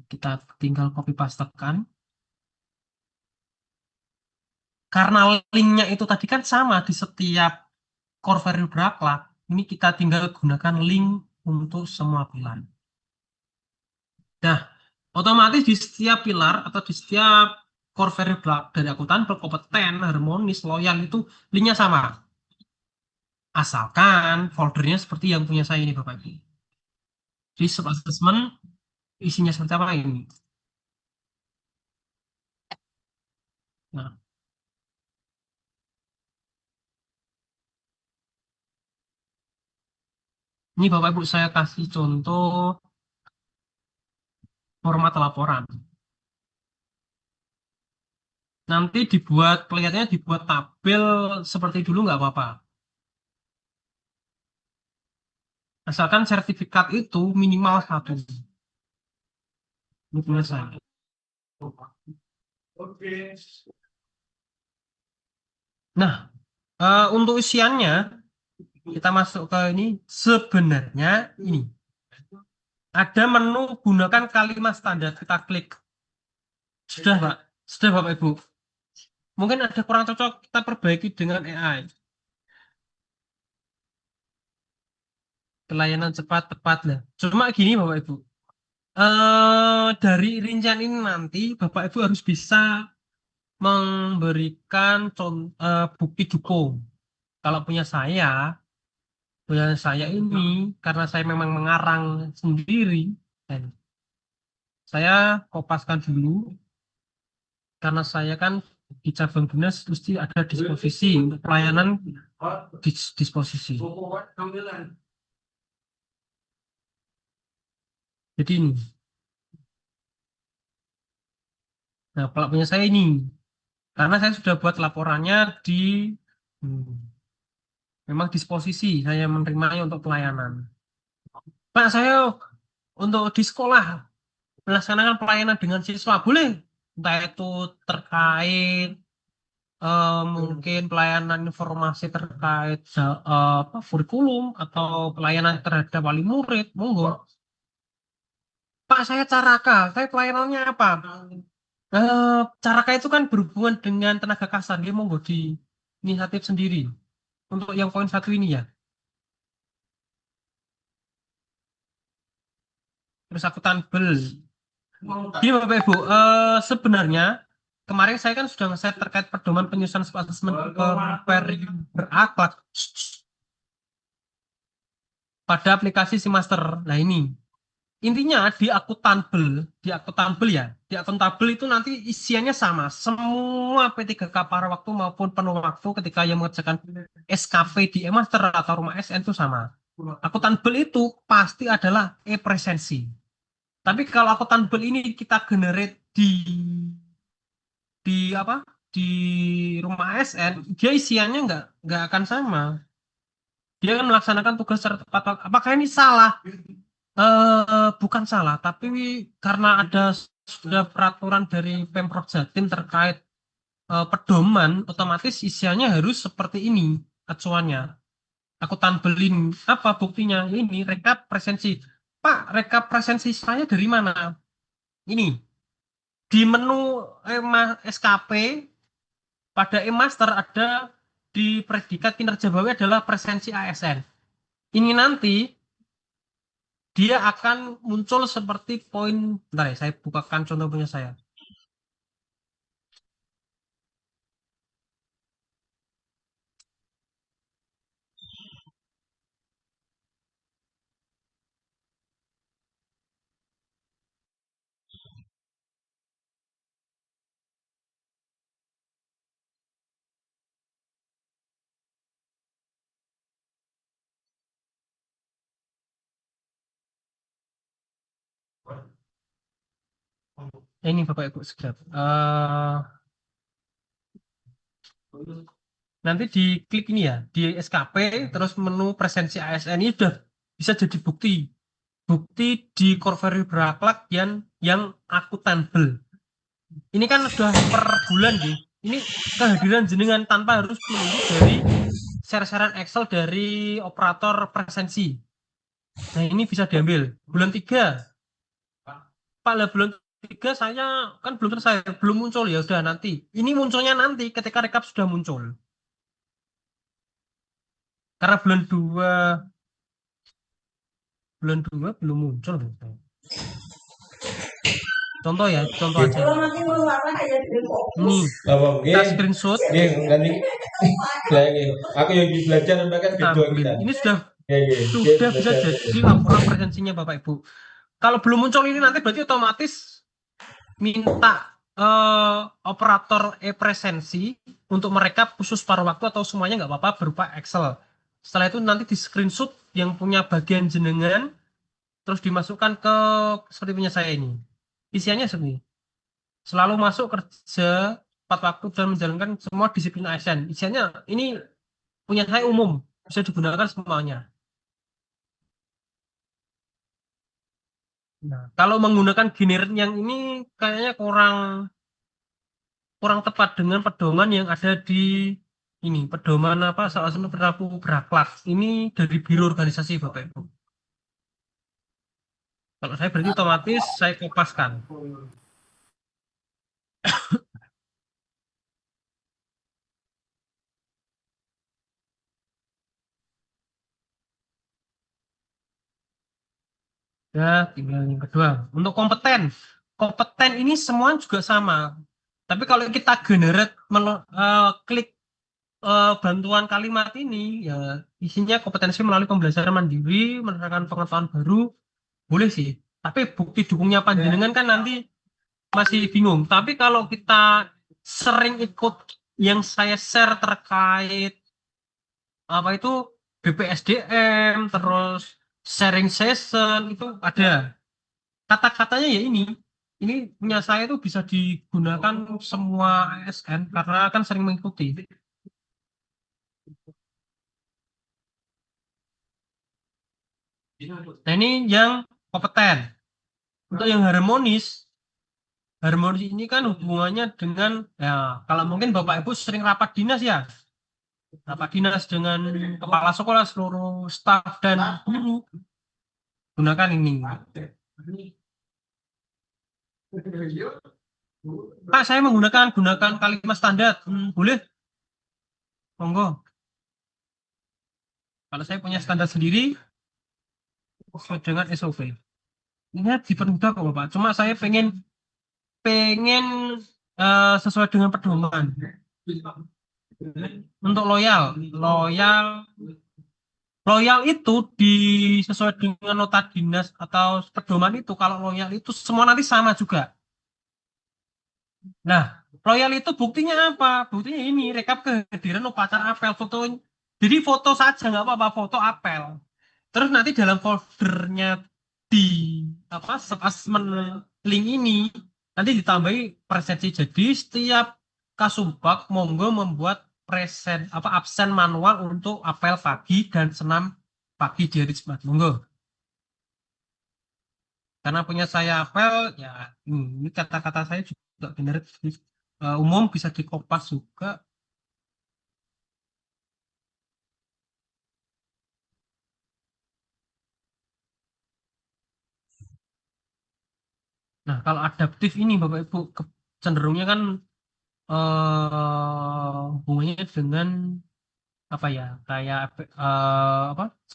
Kita tinggal copy pastekan. Karena linknya itu tadi kan sama di setiap core value berakhlak. Ini kita tinggal gunakan link untuk semua pilar. Nah, otomatis di setiap pilar atau di setiap core value dari akuntan, berkompeten, harmonis, loyal itu linknya sama. Asalkan foldernya seperti yang punya saya ini Bapak Ibu. Jadi self assessment isinya seperti apa ini? Nah. Ini Bapak Ibu saya kasih contoh format laporan. Nanti kelihatannya dibuat tabel seperti dulu nggak apa-apa. Asalkan sertifikat itu minimal 1. Ini punya saya. Nah, untuk isiannya kita masuk ke ini. Sebenarnya ini ada menu gunakan kalimat standar. Kita klik. Sudah Pak, sudah Bapak Ibu. Mungkin ada kurang cocok, kita perbaiki dengan AI. Pelayanan cepat, tepat lah. Cuma gini Bapak Ibu. Dari rincian ini nanti Bapak Ibu harus bisa memberikan bukti dukung. Kalau punya saya ini karena saya memang mengarang sendiri, saya kopaskan dulu. Karena saya kan di cabang dinas mesti ada disposisi untuk pelayanan disposisi. Jadi ini. Nah, kalau punya saya ini, karena saya sudah buat laporannya di memang disposisi saya menerimanya untuk pelayanan. Pak, saya untuk di sekolah melaksanakan pelayanan dengan siswa boleh, entah itu terkait mungkin pelayanan informasi terkait kurikulum atau pelayanan terhadap wali murid, monggo. Pak, saya Caraka, saya pelayanannya apa? Caraka itu kan berhubungan dengan tenaga kasar, dia monggo di inisiatif sendiri. Untuk yang poin 1 ini ya. Terus akuntan bel. Gini Bapak Ibu, sebenarnya kemarin saya kan sudah nge-share terkait pedoman penyusunan asesmen berakhlak pada aplikasi Simaster. Nah ini intinya di akuntabel ya, di akuntabel itu nanti isiannya sama, semua P3K para waktu maupun penuh waktu ketika yang mengerjakan SKP di e-master atau rumah SN itu sama. Akuntabel itu pasti adalah e-presensi. Tapi kalau akuntabel ini kita generate di apa? Di rumah SN, dia isiannya nggak akan sama. Dia akan melaksanakan tugas secara tepat. Apakah ini salah? Bukan salah, tapi karena ada sudah peraturan dari Pemprov Jatim terkait pedoman, otomatis isiannya harus seperti ini acuannya. Akuntabelin apa buktinya? Ini rekap presensi. Pak, rekap presensi saya dari mana? Ini di menu SKP pada e-master ada di predikat kinerja bawah adalah presensi ASN. Ini nanti dia akan muncul seperti poin, bentar ya, saya bukakan contoh punya saya. Ini Bapak Ibu sekalian. Nanti diklik ini ya, di SKP, terus menu presensi ASN ini sudah bisa jadi bukti di core value berakhlak yang akuntabel. Ini kan sudah per bulan nih. Ini kehadiran jenengan tanpa harus menunggu dari share-sharean Excel dari operator presensi. Nah ini bisa diambil bulan 3. Pak lah bulan 3 saya kan belum selesai, belum muncul ya udah nanti. Ini munculnya nanti ketika rekap sudah muncul. Karena bulan 2 belum muncul. Contoh ya, contoh aja. Ini kita screenshot. Aku yang belajar kan ini sudah bisa jadi laporan presensinya Bapak Ibu. Kalau belum muncul ini nanti berarti otomatis minta operator e-presensi untuk merekap khusus paruh waktu atau semuanya nggak apa-apa berupa Excel. Setelah itu nanti di screenshot yang punya bagian jenengan, terus dimasukkan ke seperti punya saya ini. Isiannya seperti ini. Selalu masuk kerja tepat waktu dan menjalankan semua disiplin ASN. Isiannya ini punya saya umum, bisa digunakan semuanya. Nah, kalau menggunakan generik yang ini kayaknya kurang tepat dengan pedoman yang ada di ini, pedoman apa salah satu perilaku berakhlak. Ini dari Biro Organisasi Bapak Ibu. Kalau saya berarti otomatis saya kopaskan. Ya, tinggal yang kedua. Untuk kompeten ini semua juga sama. Tapi kalau kita generate klik bantuan kalimat ini, ya isinya kompetensi melalui pembelajaran mandiri, menerapkan pengetahuan baru, boleh sih. Tapi bukti dukungnya panjenengan kan nanti masih bingung. Tapi kalau kita sering ikut yang saya share terkait apa itu BPSDM, terus sharing session itu ada kata-katanya ya ini punya saya itu bisa digunakan semua ASN karena kan sering mengikuti. Nah ini yang kompeten. Untuk yang harmonis harmonis ini kan hubungannya dengan, ya kalau mungkin Bapak Ibu sering rapat dinas ya, rapat dinas dengan kepala sekolah, seluruh staf dan guru, gunakan ini. Pak, saya gunakan kalimat standar. Boleh? Monggo. Kalau saya punya standar sendiri sesuai dengan SOP. Ini dipermudah kok Bapak. Cuma saya pengen sesuai dengan pedoman. Untuk loyal itu sesuai dengan nota dinas atau pedoman itu. Kalau loyal itu semua nanti sama juga. Nah, loyal itu buktinya apa? Buktinya ini rekap kehadiran upacara apel, foto. Jadi foto saja nggak apa-apa, foto apel. Terus nanti dalam foldernya di assessment link ini nanti ditambahi presensi. Jadi setiap Kasumbak monggo membuat absen manual untuk apel pagi dan senam pagi di hari Jumat. Monggo. Karena punya saya apel, ya ini kata-kata saya juga benar umum, bisa dikopas juga. Nah, kalau adaptif ini Bapak Ibu cenderungnya kan hubungannya dengan apa ya, kayak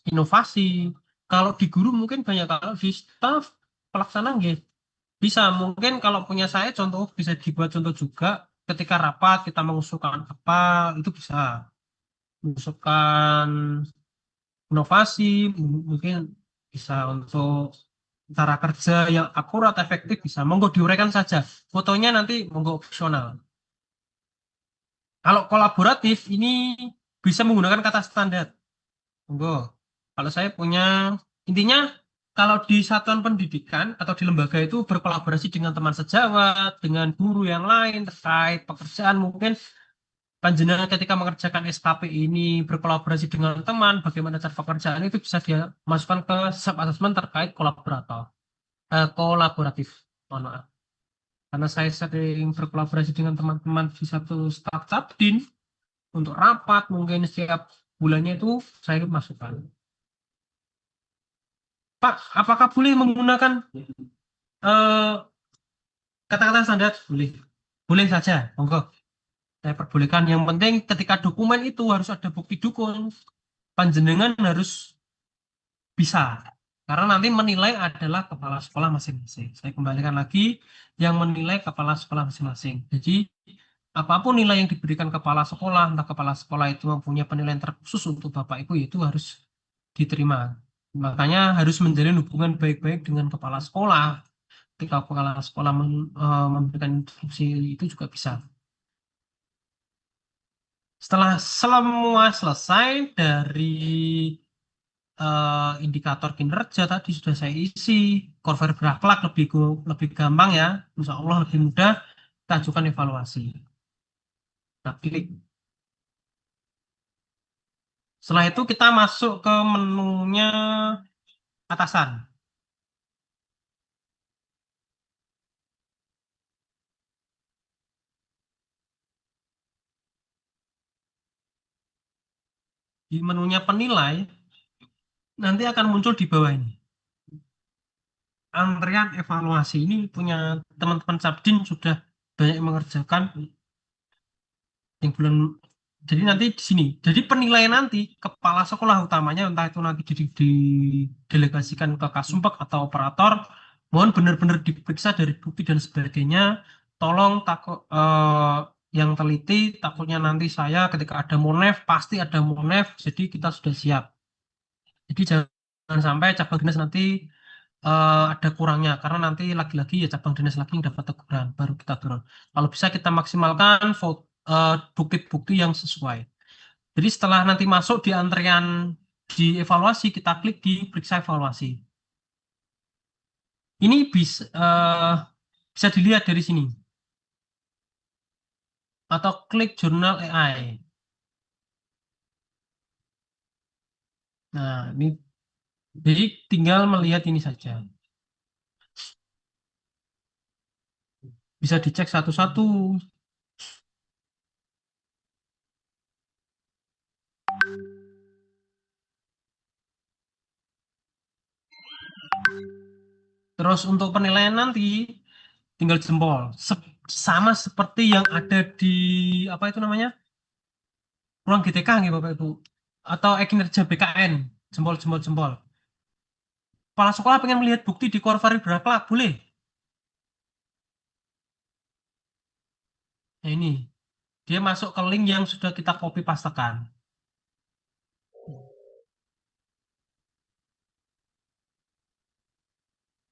inovasi. Kalau di guru mungkin banyak, kalau di staf pelaksana nggih bisa. Mungkin kalau punya saya contoh bisa dibuat contoh juga ketika rapat kita mengusulkan apa, itu bisa mengusulkan inovasi, mungkin bisa untuk cara kerja yang akurat, efektif, bisa monggo diuraikan saja. Fotonya nanti monggo opsional. Kalau kolaboratif ini bisa menggunakan kata standar. Monggo. Kalau saya punya, intinya kalau di satuan pendidikan atau di lembaga itu berkolaborasi dengan teman sejawat, dengan guru yang lain terkait pekerjaan, mungkin panjenengan ketika mengerjakan SKP ini berkolaborasi dengan teman, bagaimana cara pekerjaan itu bisa dia masukkan ke sub assessment terkait kolaboratif. Mohon maaf. Karena saya sering berkolaborasi dengan teman-teman di satu staf Capdin untuk rapat, mungkin setiap bulannya itu saya masukkan. Pak, apakah boleh menggunakan kata-kata standar? Boleh. Boleh saja, monggo. Saya perbolehkan. Yang penting ketika dokumen itu harus ada bukti dukung. Panjenengan harus bisa. Karena nanti menilai adalah kepala sekolah masing-masing. Saya kembalikan lagi, yang menilai kepala sekolah masing-masing. Jadi, apapun nilai yang diberikan kepala sekolah, entah kepala sekolah itu mempunyai penilaian terkhusus untuk Bapak Ibu, itu harus diterima. Makanya harus menjalin hubungan baik-baik dengan kepala sekolah. Ketika kepala sekolah memberikan instruksi itu juga bisa. Setelah semua selesai dari indikator kinerja tadi sudah saya isi, core berakhlak lebih gampang ya, insya Allah lebih mudah. Kita ajukan evaluasi. Nah, klik. Setelah itu kita masuk ke menunya atasan. Di menunya penilai, nanti akan muncul di bawah ini. Antrian evaluasi ini punya teman-teman Sabdin sudah banyak yang mengerjakan yang bulan. Jadi nanti di sini, jadi penilaian nanti kepala sekolah utamanya, entah itu nanti didelegasikan ke Kasumbak atau operator, mohon benar-benar diperiksa dari bukti dan sebagainya. Tolong yang teliti, takutnya nanti saya ketika ada monef, pasti ada monef, jadi kita sudah siap. Jadi jangan sampai cabang dinas nanti ada kurangnya, karena nanti lagi-lagi ya cabang dinas lagi yang dapat teguran, baru kita turun. Kalau bisa kita maksimalkan bukti-bukti yang sesuai. Jadi setelah nanti masuk di antrian di evaluasi, kita klik di periksa evaluasi. Ini bisa dilihat dari sini. Atau klik jurnal AI. Nah, ini jadi tinggal melihat ini saja. Bisa dicek satu-satu. Terus untuk penilaian nanti tinggal jempol. Sama seperti yang ada di apa itu namanya? Ruang GTK nggih Bapak Ibu. Atau kinerja BKN, jempol jempol jempol. Kepala sekolah pengen melihat bukti di core variabel, boleh. Nah ini, dia masuk ke link yang sudah kita copy pastekan.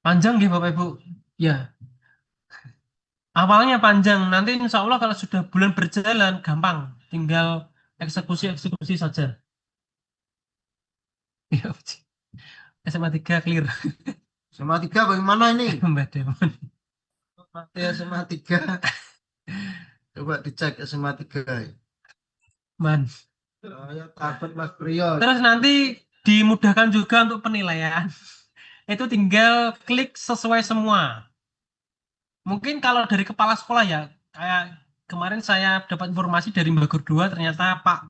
Panjang nggih Bapak Ibu? Ya. Awalnya panjang, nanti insya Allah kalau sudah bulan berjalan gampang, tinggal eksekusi saja. SMA 3 clear. SMA 3 bagaimana ini? Mbak Demon. SMA 3. Coba dicek SMA 3. Man. Ya takut Mas Priyo. Terus nanti dimudahkan juga untuk penilaian. Itu tinggal klik sesuai semua. Mungkin kalau dari kepala sekolah ya, kayak kemarin saya dapat informasi dari Mbak Guru 2, ternyata Pak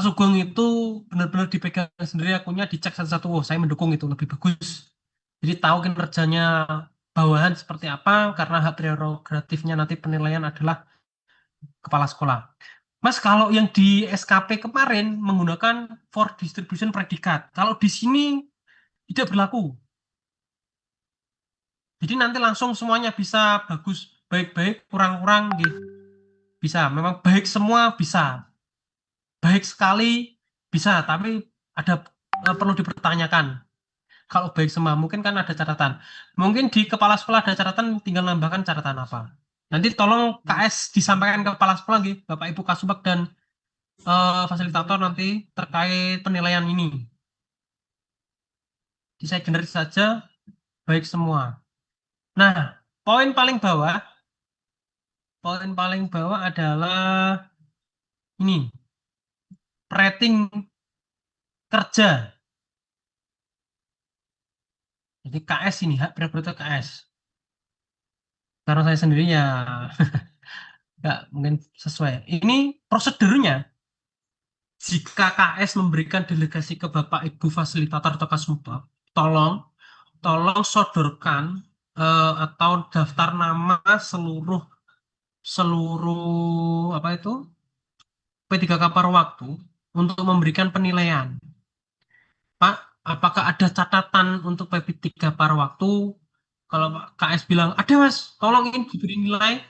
Sugeng itu benar-benar dipegang sendiri akunnya, dicek satu-satu. Oh, saya mendukung itu lebih bagus. Jadi tahu kinerjanya bawahan seperti apa, karena hak prerogatifnya nanti penilaian adalah kepala sekolah. Mas, kalau yang di SKP kemarin menggunakan for distribution predikat, kalau di sini tidak berlaku. Jadi nanti langsung semuanya bisa bagus, baik-baik, kurang-kurang gitu. Bisa, memang baik semua bisa. Baik sekali bisa, tapi ada perlu dipertanyakan. Kalau baik semua, mungkin kan ada catatan. Mungkin di kepala sekolah ada catatan, tinggal nambahkan catatan apa. Nanti tolong KS disampaikan ke kepala sekolah, gitu, Bapak Ibu Kasubag dan fasilitator nanti terkait penilaian ini. Jadi saya generis saja, baik semua. Nah, poin paling bawah adalah ini, rating kerja. Jadi KS ini, hak prerogatif KS. Karena saya sendiri ya nggak mungkin sesuai. Ini prosedurnya, jika KS memberikan delegasi ke Bapak Ibu fasilitator atau Kasubag, tolong sodorkan atau daftar nama seluruh apa itu P3K paruh waktu untuk memberikan penilaian. Pak, apakah ada catatan untuk P3 paruh waktu? Kalau KS bilang ada Mas, tolong ingin diberi nilai,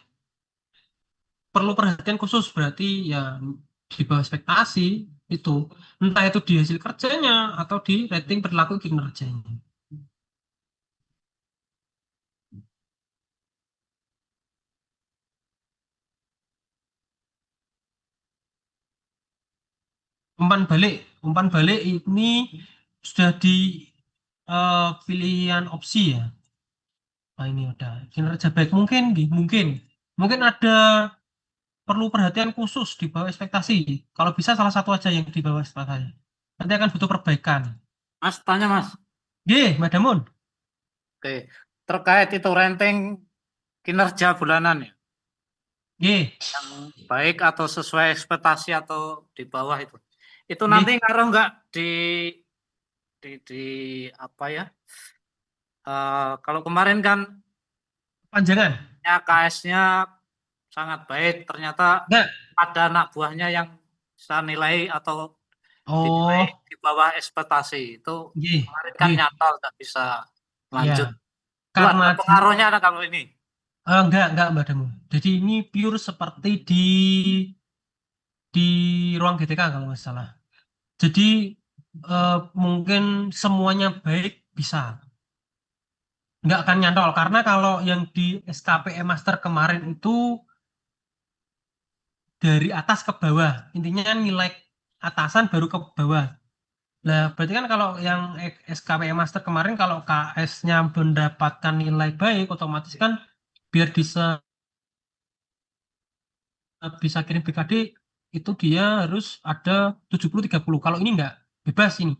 perlu perhatian khusus, berarti ya di bawah ekspektasi itu, entah itu di hasil kerjanya atau di rating perilaku kinerjanya. Umpan balik ini sudah di pilihan opsi ya. Nah, ini ada kinerja baik, mungkin ada perlu perhatian khusus di bawah ekspektasi. Kalau bisa salah satu aja yang di bawah ekspektasi. Nanti akan butuh perbaikan. Mas, tanya Mas. Mbak Damun. Oke, terkait itu ranting kinerja bulanan ya. Yang baik atau sesuai ekspektasi atau di bawah itu. Itu nanti ngaruh nggak di apa ya? Kalau kemarin kan panjangan KS-nya sangat baik, ternyata ada anak buahnya yang saya nilai atau dinilai di bawah ekspektasi. Itu kemarin kan nyata nggak bisa lanjut. Ya. Karena pengaruhnya ada kalau ini. Enggak Mbak Damun. Jadi ini pure seperti di ruang GTK kalau nggak salah. Jadi mungkin semuanya baik bisa. Nggak akan nyantol, karena kalau yang di SKPE Master kemarin itu dari atas ke bawah, intinya nilai atasan baru ke bawah. Nah, berarti kan kalau yang SKPE Master kemarin, kalau KS-nya mendapatkan nilai baik, otomatis kan biar bisa kirim BKD, itu dia harus ada 70-30. Kalau ini enggak, bebas ini.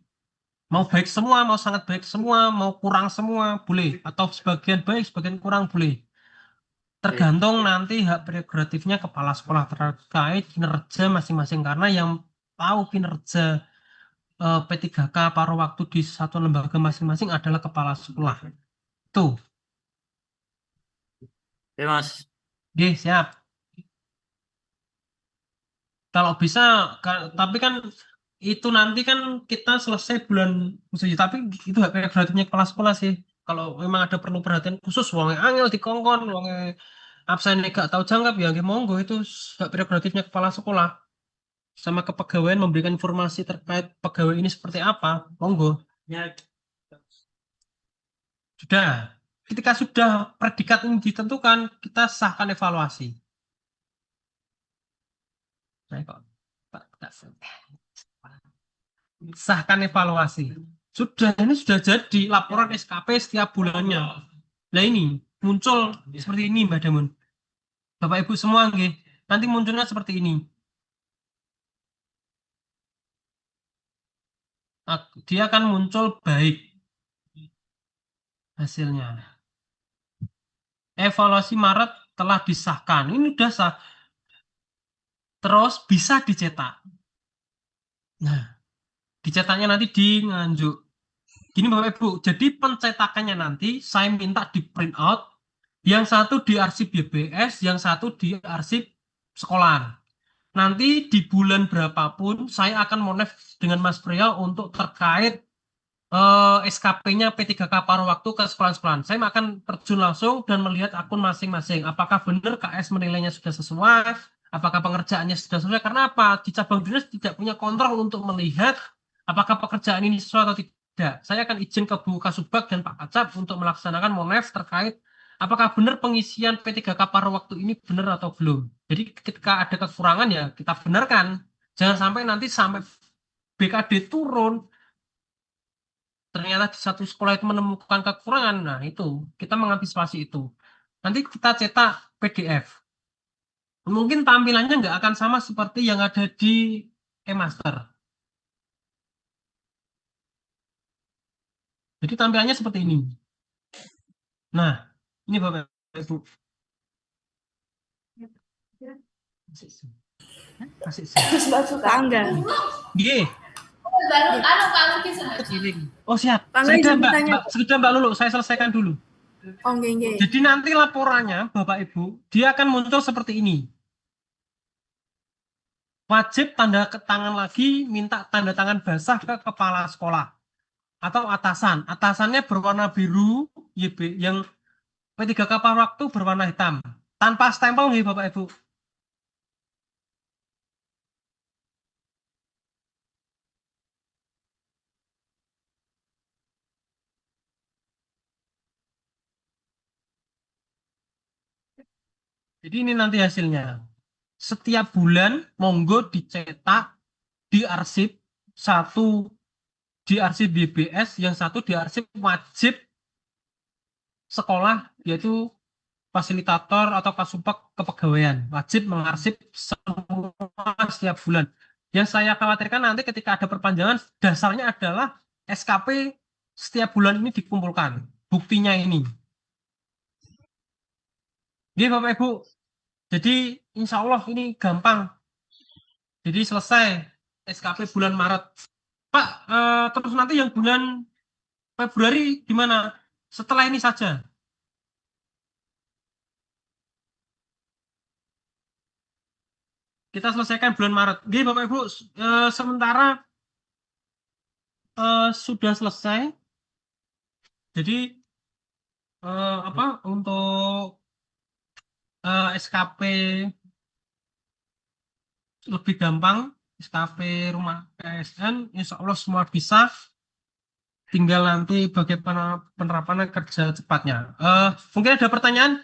Mau baik semua, mau sangat baik semua, mau kurang semua, boleh. Atau sebagian baik, sebagian kurang, boleh. Tergantung nanti hak prerogatifnya kepala sekolah terkait kinerja masing-masing, karena yang tahu kinerja P3K paruh waktu di satu lembaga masing-masing adalah kepala sekolah. Tuh. Oke, Mas. Oke, siap. Kalau bisa, tapi kan itu nanti kan kita selesai bulan khusus, tapi itu hak prerogatifnya kepala sekolah sih. Kalau memang ada perlu perhatian khusus, wong angel dikongkon, wong absen gak tahu jangkap ya, monggo, itu hak prerogatifnya kepala sekolah. Sama kepegawaian memberikan informasi terkait pegawai ini seperti apa, monggo. Sudah. Ketika sudah predikat ini ditentukan, kita sahkan evaluasi. Sahkan evaluasi. Ini sudah jadi laporan SKP setiap bulannya. Nah ini muncul seperti ini, Mbak Damun. Bapak Ibu semua, nggih. Nanti munculnya seperti ini. Dia akan muncul baik hasilnya. Evaluasi Maret telah disahkan. Ini udah sah. Terus bisa dicetak. Nah, dicetaknya nanti di Nganjuk. Gini Bapak Ibu, jadi pencetakannya nanti saya minta di print out, yang satu di arsip BBS, yang satu di arsip sekolah. Nanti di bulan berapapun saya akan monef dengan Mas Priya untuk terkait SKP-nya P3K paruh waktu ke sekolah-sekolah. Saya akan terjun langsung dan melihat akun masing-masing. Apakah benar KS menilainya sudah sesuai? Apakah pengerjaannya sudah sesuai? Karena apa? Di cabang dinas tidak punya kontrol untuk melihat apakah pekerjaan ini sesuai atau tidak. Saya akan izin ke Bu Kasubag dan Pak Kacap untuk melaksanakan monef terkait apakah benar pengisian P3K paruh waktu ini benar atau belum. Jadi ketika ada kekurangan ya kita benarkan. Jangan sampai nanti sampai BKD turun, ternyata di satu sekolah itu menemukan kekurangan. Nah itu kita mengantisipasi itu. Nanti kita cetak PDF. Mungkin tampilannya nggak akan sama seperti yang ada di e-master. Jadi tampilannya seperti ini. Nah, ini Bapak Ibu. Terus bakso tangga. Iya. Oh siap. Tangga Sekedar Mbak Lulu, saya selesaikan dulu. Oh, nggih. Jadi nanti laporannya Bapak Ibu, dia akan muncul seperti ini. Wajib tanda tangan lagi, minta tanda tangan basah ke kepala sekolah atau atasan. Atasannya berwarna biru, YB, yang P3K paruh waktu berwarna hitam. Tanpa stempel nih Bapak Ibu. Jadi ini nanti hasilnya. Setiap bulan monggo dicetak di arsip, satu di arsip BBS, yang satu di arsip wajib sekolah, yaitu fasilitator atau Kasubag kepegawaian. Wajib mengarsip semua setiap bulan. Yang saya khawatirkan nanti ketika ada perpanjangan, dasarnya adalah SKP setiap bulan ini dikumpulkan. Buktinya ini. Jadi Bapak Ibu, jadi insya Allah ini gampang. Jadi selesai SKP bulan Maret. Pak, terus nanti yang bulan Februari gimana? Setelah ini saja. Kita selesaikan bulan Maret. Jadi Bapak Ibu, sementara sudah selesai. Jadi untuk SKP lebih gampang, SKP rumah PSN, insya Allah semua bisa. Tinggal nanti bagaimana penerapan kerja cepatnya. Mungkin ada pertanyaan?